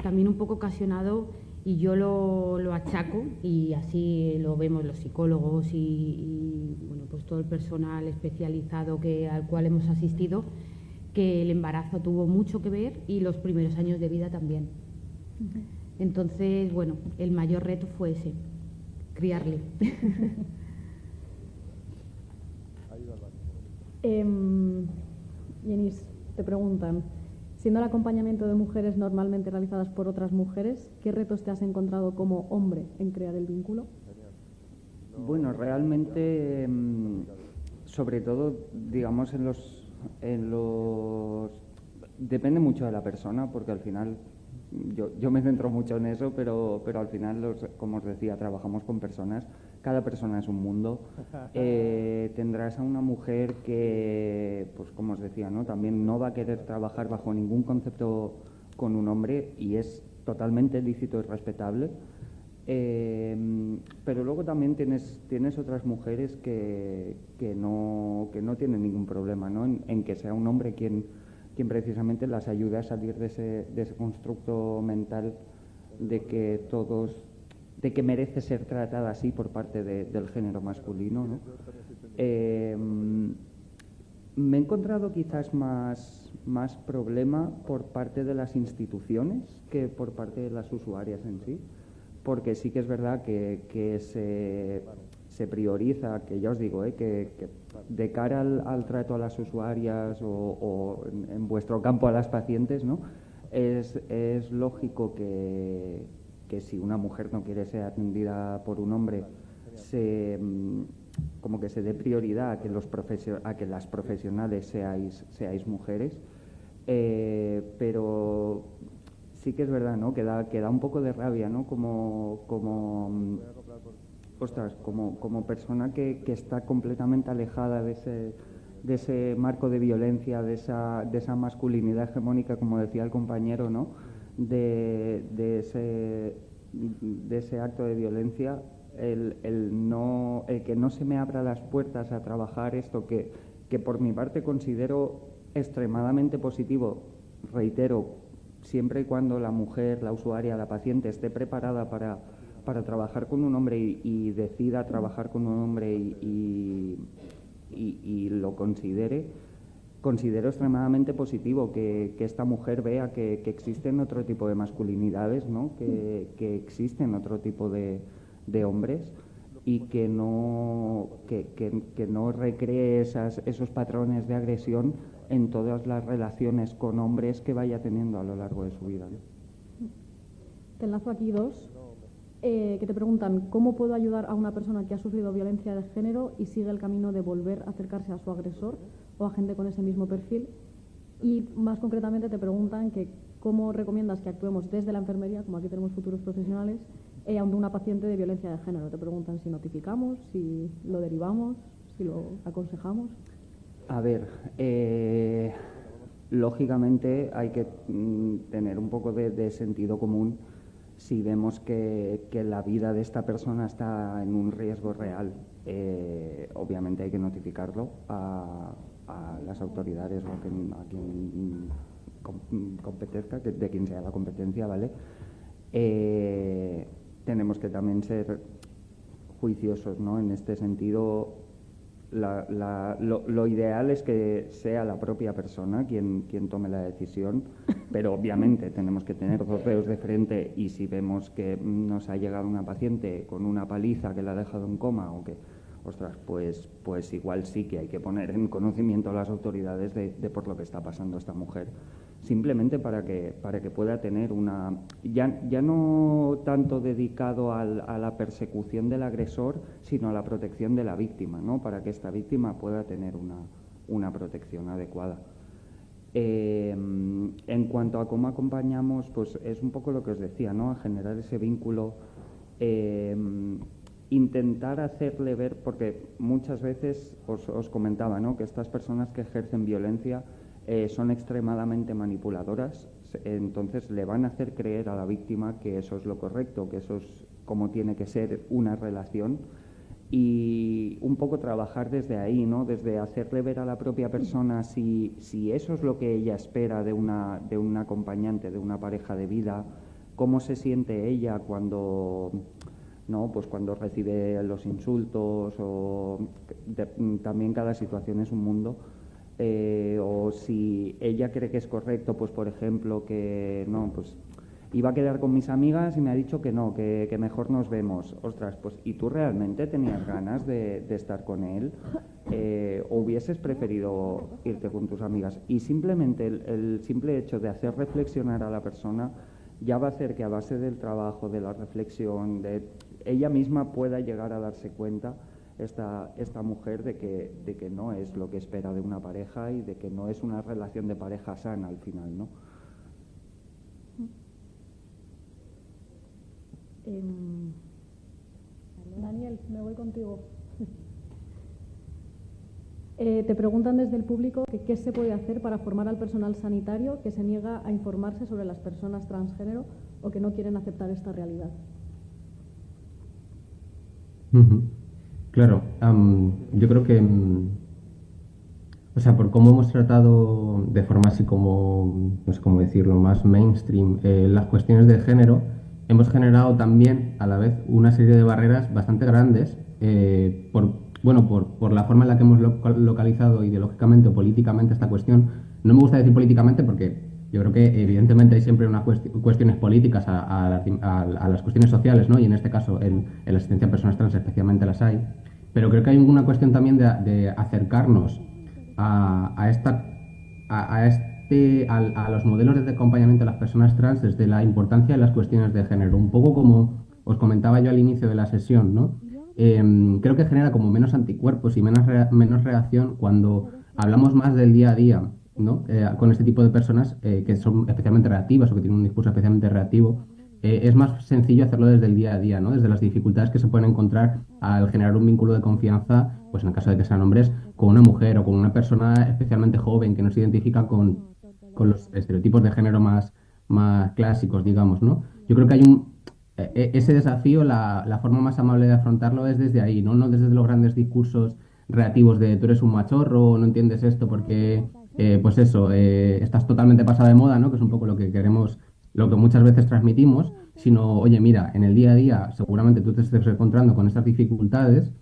también un poco ocasionado, y yo lo achaco, y así lo vemos los psicólogos y bueno, pues todo el personal especializado al cual hemos asistido, que el embarazo tuvo mucho que ver y los primeros años de vida también. Entonces, bueno, el mayor reto fue ese, criarle. Yenis, te preguntan, siendo el acompañamiento de mujeres normalmente realizadas por otras mujeres, ¿qué retos te has encontrado como hombre en crear el vínculo? Bueno, realmente, sobre todo, digamos, depende mucho de la persona, porque al final yo me centro mucho en eso, pero al final, como os decía, trabajamos con personas. Cada persona es un mundo. Tendrás a una mujer que, pues como os decía, ¿no? También no va a querer trabajar bajo ningún concepto con un hombre, y es totalmente lícito y respetable. Pero luego también tienes otras mujeres que no tienen ningún problema, ¿no? en que sea un hombre quien precisamente las ayude a salir de ese constructo mental de que merece ser tratada así por parte del género masculino, ¿no? Me he encontrado quizás más problema por parte de las instituciones que por parte de las usuarias en sí, porque sí que es verdad que se prioriza, que ya os digo, que de cara al trato a las usuarias o en vuestro campo a las pacientes, ¿no? Es lógico que si una mujer no quiere ser atendida por un hombre, como que se dé prioridad a que las profesionales seáis mujeres, pero sí que es verdad, ¿no? Que da un poco de rabia, ¿no? Como persona que está completamente alejada de ese marco de violencia, de esa masculinidad hegemónica, como decía el compañero, ¿no? De ese acto de violencia, el que no se me abra las puertas a trabajar esto que por mi parte considero extremadamente positivo, reitero, siempre y cuando la mujer, la usuaria, la paciente esté preparada para trabajar con un hombre y decida trabajar con un hombre y lo considero extremadamente positivo que esta mujer vea que existen otro tipo de masculinidades, ¿no? que existen otro tipo de hombres, y que no recree esos patrones de agresión en todas las relaciones con hombres que vaya teniendo a lo largo de su vida, ¿no? Te enlazo aquí dos que te preguntan cómo puedo ayudar a una persona que ha sufrido violencia de género y sigue el camino de volver a acercarse a su agresor o a gente con ese mismo perfil, y más concretamente te preguntan que cómo recomiendas que actuemos desde la enfermería, como aquí tenemos futuros profesionales, ante una paciente de violencia de género. Te preguntan si notificamos, si lo derivamos, si lo aconsejamos. A ver, lógicamente hay que tener un poco de sentido común si vemos que la vida de esta persona está en un riesgo real, obviamente hay que notificarlo a las autoridades o a quien competezca, de quien sea la competencia, ¿vale? Tenemos que también ser juiciosos, ¿no? En este sentido, lo ideal es que sea la propia persona quien tome la decisión, pero obviamente tenemos que tener dos dedos de frente, y si vemos que nos ha llegado una paciente con una paliza que la ha dejado en coma o que, ostras, pues igual sí que hay que poner en conocimiento a las autoridades de por lo que está pasando esta mujer, simplemente para que pueda tener una... Ya no tanto dedicado a la persecución del agresor, sino a la protección de la víctima, ¿no? Para que esta víctima pueda tener una protección adecuada. En cuanto a cómo acompañamos, pues es un poco lo que os decía, ¿no? A generar ese vínculo, intentar hacerle ver, porque muchas veces os comentaba, ¿no? Que estas personas que ejercen violencia son extremadamente manipuladoras, entonces le van a hacer creer a la víctima que eso es lo correcto, que eso es como tiene que ser una relación, y un poco trabajar desde ahí, ¿no? Desde hacerle ver a la propia persona si eso es lo que ella espera de un acompañante, de una pareja de vida, cómo se siente ella cuando... ¿no? Pues cuando recibe los insultos, o también cada situación es un mundo, o si ella cree que es correcto, pues por ejemplo, que no, pues iba a quedar con mis amigas y me ha dicho que no, que mejor nos vemos. Ostras, pues ¿y tú realmente tenías ganas de estar con él? ¿O hubieses preferido irte con tus amigas? Y simplemente el simple hecho de hacer reflexionar a la persona ya va a hacer que, a base del trabajo, de la reflexión, ella misma pueda llegar a darse cuenta, esta mujer, de que no es lo que espera de una pareja, y de que no es una relación de pareja sana al final, ¿no? Daniel, me voy contigo. Te preguntan desde el público que qué se puede hacer para formar al personal sanitario que se niega a informarse sobre las personas transgénero o que no quieren aceptar esta realidad. Claro, yo creo que, o sea, por cómo hemos tratado de forma así como, no sé cómo decirlo, más mainstream, las cuestiones de género, hemos generado también a la vez una serie de barreras bastante grandes por la forma en la que hemos localizado ideológicamente o políticamente esta cuestión. No me gusta decir políticamente porque yo creo que evidentemente hay siempre unas cuestiones políticas a las cuestiones sociales, ¿no? Y en este caso en la asistencia a personas trans especialmente las hay. Pero creo que hay una cuestión también de acercarnos a los modelos de acompañamiento de las personas trans desde la importancia de las cuestiones de género. Un poco como os comentaba yo al inicio de la sesión, ¿no? Creo que genera como menos anticuerpos y menos reacción cuando hablamos más del día a día, ¿no? Con este tipo de personas que son especialmente reactivas o que tienen un discurso especialmente reactivo. Es más sencillo hacerlo desde el día a día, ¿no? Desde las dificultades que se pueden encontrar al generar un vínculo de confianza, pues en el caso de que sean hombres, con una mujer o con una persona especialmente joven que no se identifica con los estereotipos de género más clásicos, digamos, ¿no? Yo creo que hay ese desafío, la forma más amable de afrontarlo es desde ahí, ¿no? No desde los grandes discursos reactivos de tú eres un machorro, no entiendes esto porque, estás totalmente pasada de moda, ¿no? Que es un poco lo que queremos, lo que muchas veces transmitimos, sino, oye, mira, en el día a día seguramente tú te estés encontrando con estas dificultades,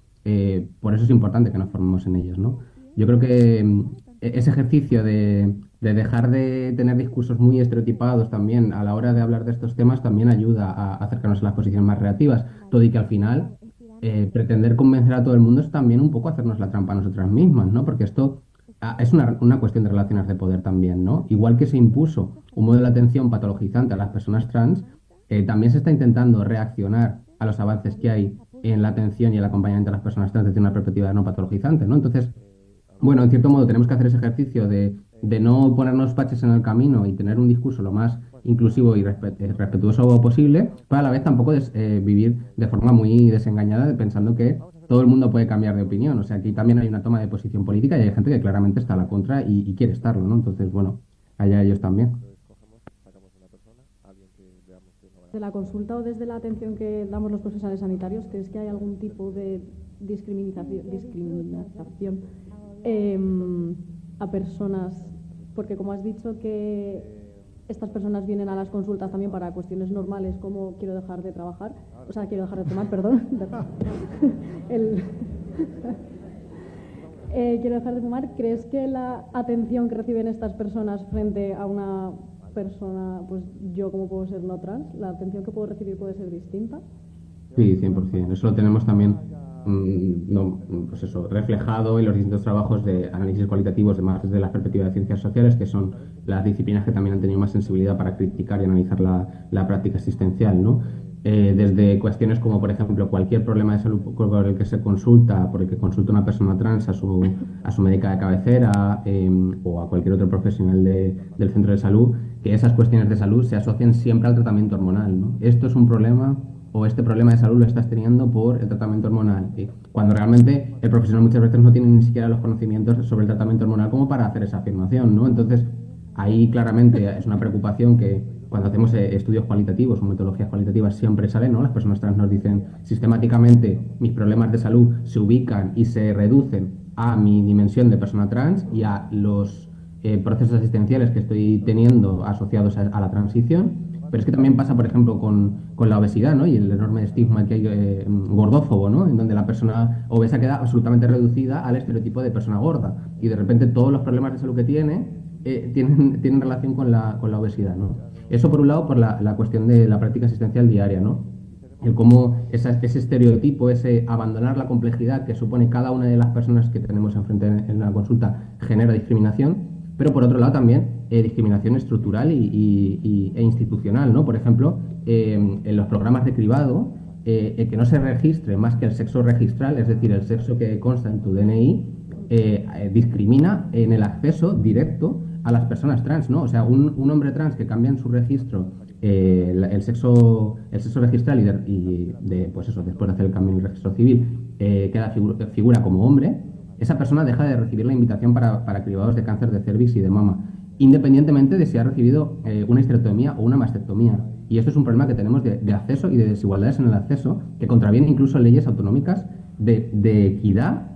por eso es importante que nos formemos en ellas, ¿no? Yo creo que ese ejercicio de dejar de tener discursos muy estereotipados también a la hora de hablar de estos temas también ayuda a acercarnos a las posiciones más reactivas, todo y que al final pretender convencer a todo el mundo es también un poco hacernos la trampa a nosotras mismas, ¿no? Porque esto es una cuestión de relaciones de poder también, ¿no? Igual que se impuso un modelo de atención patologizante a las personas trans, también se está intentando reaccionar a los avances que hay en la atención y el acompañamiento a las personas trans desde una perspectiva no patologizante, ¿no? Entonces, bueno, en cierto modo tenemos que hacer ese ejercicio de no ponernos paches en el camino y tener un discurso lo más inclusivo y respetuoso posible, pero a la vez tampoco vivir de forma muy desengañada pensando que todo el mundo puede cambiar de opinión. O sea, aquí también hay una toma de posición política y hay gente que claramente está a la contra y quiere estarlo, ¿no? Entonces, bueno, allá ellos también. desde la consulta o desde la atención que damos los profesionales sanitarios, ¿crees que hay algún tipo de discriminación a personas? Porque como has dicho que estas personas vienen a las consultas también para cuestiones normales como quiero dejar de trabajar, o sea, quiero dejar de fumar, perdón. Quiero dejar de fumar. ¿Crees que la atención que reciben estas personas frente a una persona, pues yo como puedo ser no trans, la atención que puedo recibir puede ser distinta? Sí, 100%. Eso lo tenemos también pues eso, reflejado en los distintos trabajos de análisis cualitativos de más desde la perspectiva de ciencias sociales, que son las disciplinas que también han tenido más sensibilidad para criticar y analizar la práctica asistencial, ¿no? Desde cuestiones como, por ejemplo, cualquier problema de salud por el que se consulta, por el que consulta una persona trans a su médica de cabecera o a cualquier otro profesional del centro de salud, que esas cuestiones de salud se asocian siempre al tratamiento hormonal, ¿no? Esto es un problema o este problema de salud lo estás teniendo por el tratamiento hormonal, cuando realmente el profesional muchas veces no tiene ni siquiera los conocimientos sobre el tratamiento hormonal como para hacer esa afirmación, ¿no? Entonces, ahí claramente es una preocupación que cuando hacemos estudios cualitativos o metodologías cualitativas siempre salen, ¿no? Las personas trans nos dicen sistemáticamente mis problemas de salud se ubican y se reducen a mi dimensión de persona trans y a los procesos asistenciales que estoy teniendo asociados a la transición. Pero es que también pasa, por ejemplo, con la obesidad, ¿no? Y el enorme estigma que hay gordófobo, ¿no? En donde la persona obesa queda absolutamente reducida al estereotipo de persona gorda. Y de repente todos los problemas de salud que tienen relación con la obesidad, ¿no? Eso por un lado por la cuestión de la práctica asistencial diaria, ¿no? El cómo ese estereotipo, ese abandonar la complejidad que supone cada una de las personas que tenemos enfrente en la consulta genera discriminación, pero por otro lado también discriminación estructural e institucional, ¿no? Por ejemplo, en los programas de cribado, el que no se registre más que el sexo registral, es decir, el sexo que consta en tu DNI, discrimina en el acceso directo a las personas trans, ¿no? O sea, un hombre trans que cambia en su registro el sexo registral pues eso, después de hacer el cambio en el registro civil, figura como hombre, esa persona deja de recibir la invitación para cribados de cáncer de cervix y de mama, independientemente de si ha recibido una histerectomía o una mastectomía. Y esto es un problema que tenemos de acceso y de desigualdades en el acceso, que contraviene incluso leyes autonómicas de equidad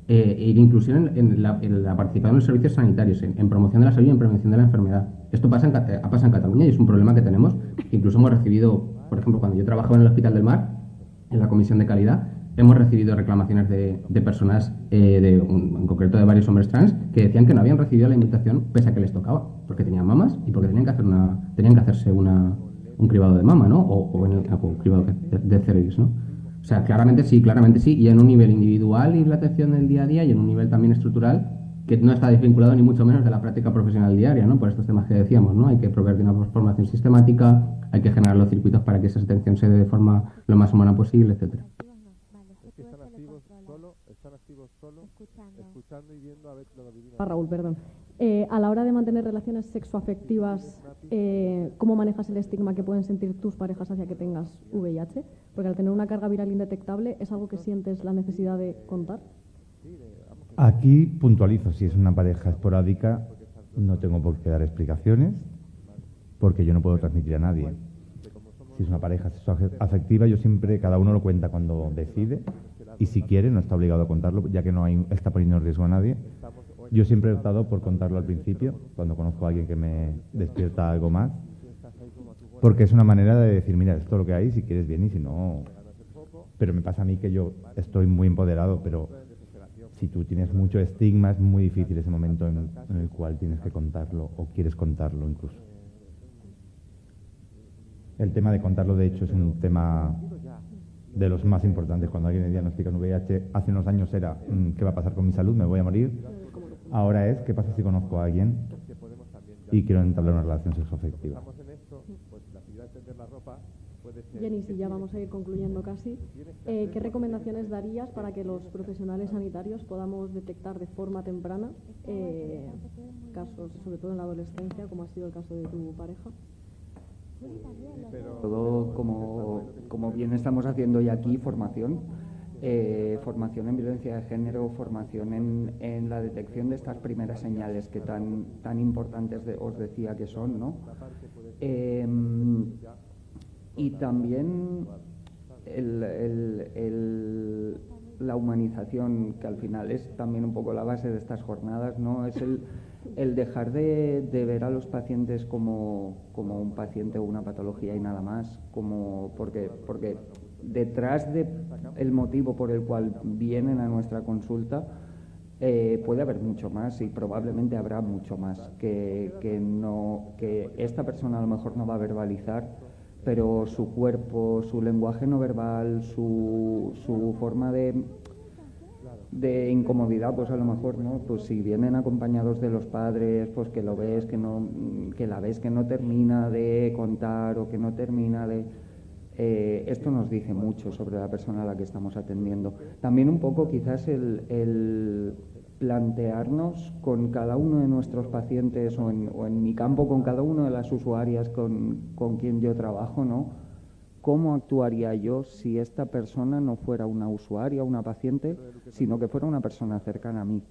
y de inclusión en la participación en los servicios sanitarios, en promoción de la salud y en prevención de la enfermedad. Esto pasa en Cataluña y es un problema que tenemos. Incluso hemos recibido, por ejemplo, cuando yo trabajaba en el Hospital del Mar, en la Comisión de Calidad, hemos recibido reclamaciones de personas, en concreto de varios hombres trans, que decían que no habían recibido la invitación pese a que les tocaba, porque tenían mamas y porque tenían que hacerse un cribado de mama, ¿no? O un cribado de cervix, ¿no? O sea, claramente sí, y en un nivel individual y la atención del día a día y en un nivel también estructural que no está desvinculado ni mucho menos de la práctica profesional diaria, ¿no? Por estos temas que decíamos, ¿no? Hay que proveer de una formación sistemática, hay que generar los circuitos para que esa atención se dé de forma lo más humana posible, etcétera. Raúl, perdón. A la hora de mantener relaciones sexoafectivas, ¿cómo manejas el estigma que pueden sentir tus parejas hacia que tengas VIH? Porque al tener una carga viral indetectable, ¿es algo que sientes la necesidad de contar? Aquí puntualizo, si es una pareja esporádica, no tengo por qué dar explicaciones, porque yo no puedo transmitir a nadie. Si es una pareja afectiva, yo siempre, cada uno lo cuenta cuando decide, y si quiere, no está obligado a contarlo, ya que no está poniendo en riesgo a nadie. Yo siempre he optado por contarlo al principio, cuando conozco a alguien que me despierta algo más, porque es una manera de decir, mira, esto es lo que hay, si quieres bien y si no... Pero me pasa a mí que yo estoy muy empoderado, pero si tú tienes mucho estigma, es muy difícil ese momento en el cual tienes que contarlo o quieres contarlo incluso. El tema de contarlo, de hecho, es un tema de los más importantes. Cuando alguien me diagnostica un VIH, hace unos años era ¿qué va a pasar con mi salud? ¿Me voy a morir? Ahora es ¿qué pasa si conozco a alguien y quiero entablar una relación sexoafectiva? Jenny, si ya vamos a ir concluyendo casi, ¿qué recomendaciones darías para que los profesionales sanitarios podamos detectar de forma temprana casos, sobre todo en la adolescencia, como ha sido el caso de tu pareja? Todo, como bien estamos haciendo hoy aquí, formación en violencia de género, formación en la detección de estas primeras señales que tan importantes os decía que son, ¿no? Y también la humanización, que al final es también un poco la base de estas jornadas, ¿no? Es el dejar de ver a los pacientes como un paciente o una patología y nada más, porque detrás del motivo por el cual vienen a nuestra consulta puede haber mucho más, y probablemente habrá mucho más que esta persona a lo mejor no va a verbalizar, pero su cuerpo, su lenguaje no verbal, su forma de incomodidad, pues a lo mejor, ¿no? Pues si vienen acompañados de los padres, pues que lo ves, que la ves que no termina de contar o que no termina de... esto nos dice mucho sobre la persona a la que estamos atendiendo. También un poco quizás el plantearnos con cada uno de nuestros pacientes o en mi campo con cada una de las usuarias con quien yo trabajo, ¿no? ¿Cómo actuaría yo si esta persona no fuera una usuaria, una paciente, sino que fuera una persona cercana a mí,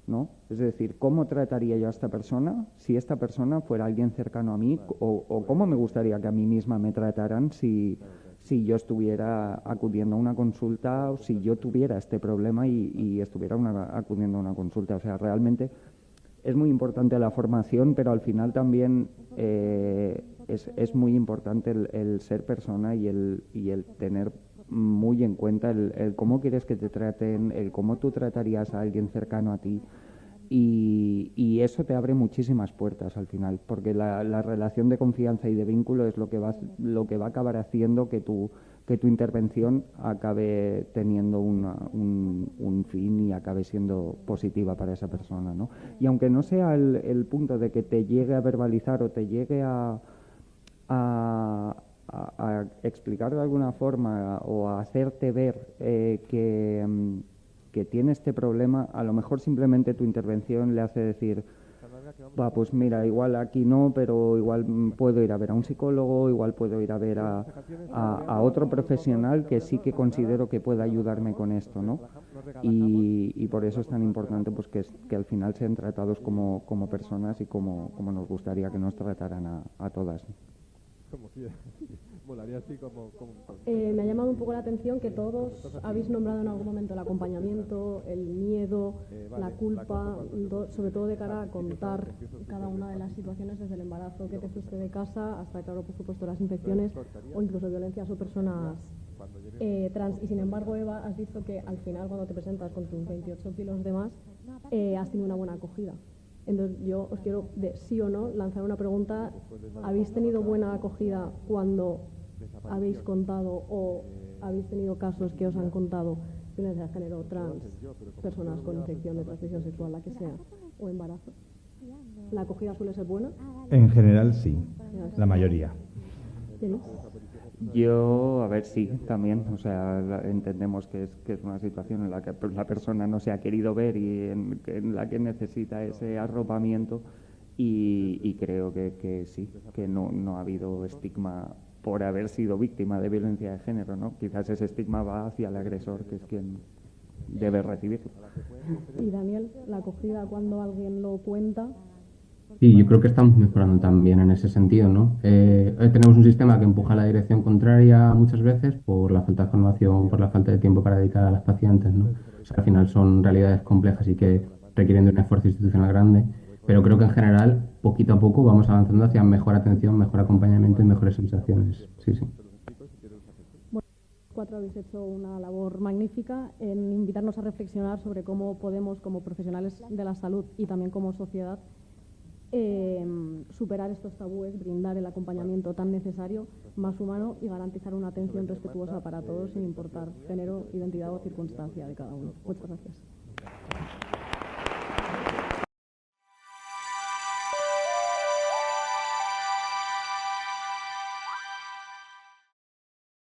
¿no? Es decir, ¿cómo trataría yo a esta persona si esta persona fuera alguien cercano a mí? O cómo me gustaría que a mí misma me trataran si yo estuviera acudiendo a una consulta, o si yo tuviera este problema y estuviera acudiendo a una consulta. O sea, realmente es muy importante la formación, pero al final también es muy importante el ser persona y el tener muy en cuenta el cómo quieres que te traten, el cómo tú tratarías a alguien cercano a ti. Y eso te abre muchísimas puertas al final, porque la relación de confianza y de vínculo es lo que va a acabar haciendo que tu intervención acabe teniendo un fin y acabe siendo positiva para esa persona, ¿no? Y aunque no sea el punto de que te llegue a verbalizar o te llegue a explicar de alguna forma o a hacerte ver que tiene este problema, a lo mejor simplemente tu intervención le hace decir, pues mira, igual aquí no, pero igual puedo ir a ver a un psicólogo, igual puedo ir a ver a otro profesional que sí que considero que pueda ayudarme con esto, ¿no? Y por eso es tan importante pues que al final sean tratados como personas y como nos gustaría que nos trataran a todas. Me ha llamado un poco la atención que todos habéis nombrado en algún momento el acompañamiento, el miedo, la culpa, sobre todo de cara a contar cada una de las situaciones, desde el embarazo que te fuiste de casa hasta, claro, por supuesto, las infecciones o incluso violencias o personas trans. Y sin embargo, Eva, has dicho que al final, cuando te presentas con tus 28 kilos de más, has tenido una buena acogida. Entonces yo os quiero, de sí o no, lanzar una pregunta. ¿Habéis tenido buena acogida cuando habéis contado o habéis tenido casos que os han contado violencia de género, trans, personas con infección de transmisión sexual, la que sea, o embarazo? ¿La acogida suele ser buena? En general sí, la mayoría. ¿Tienes? Yo, a ver, sí, también. O sea, entendemos que es una situación en la que la persona no se ha querido ver y en la que necesita ese arropamiento, y creo que sí, que no ha habido estigma por haber sido víctima de violencia de género, ¿no? Quizás ese estigma va hacia el agresor, que es quien debe recibirlo. Y Daniel, la acogida cuando alguien lo cuenta. Sí, yo creo que estamos mejorando también en ese sentido, ¿no? Tenemos un sistema que empuja a la dirección contraria muchas veces por la falta de formación, por la falta de tiempo para dedicar a las pacientes, ¿no? O sea, al final son realidades complejas y que requieren de un esfuerzo institucional grande, pero creo que en general, poquito a poco, vamos avanzando hacia mejor atención, mejor acompañamiento y mejores sensaciones. Sí, sí. Bueno, cuatro habéis hecho una labor magnífica en invitarnos a reflexionar sobre cómo podemos, como profesionales de la salud y también como sociedad, superar estos tabúes, brindar el acompañamiento tan necesario, más humano, y garantizar una atención respetuosa para todos, sin importar género, identidad o circunstancia de cada uno. Muchas gracias.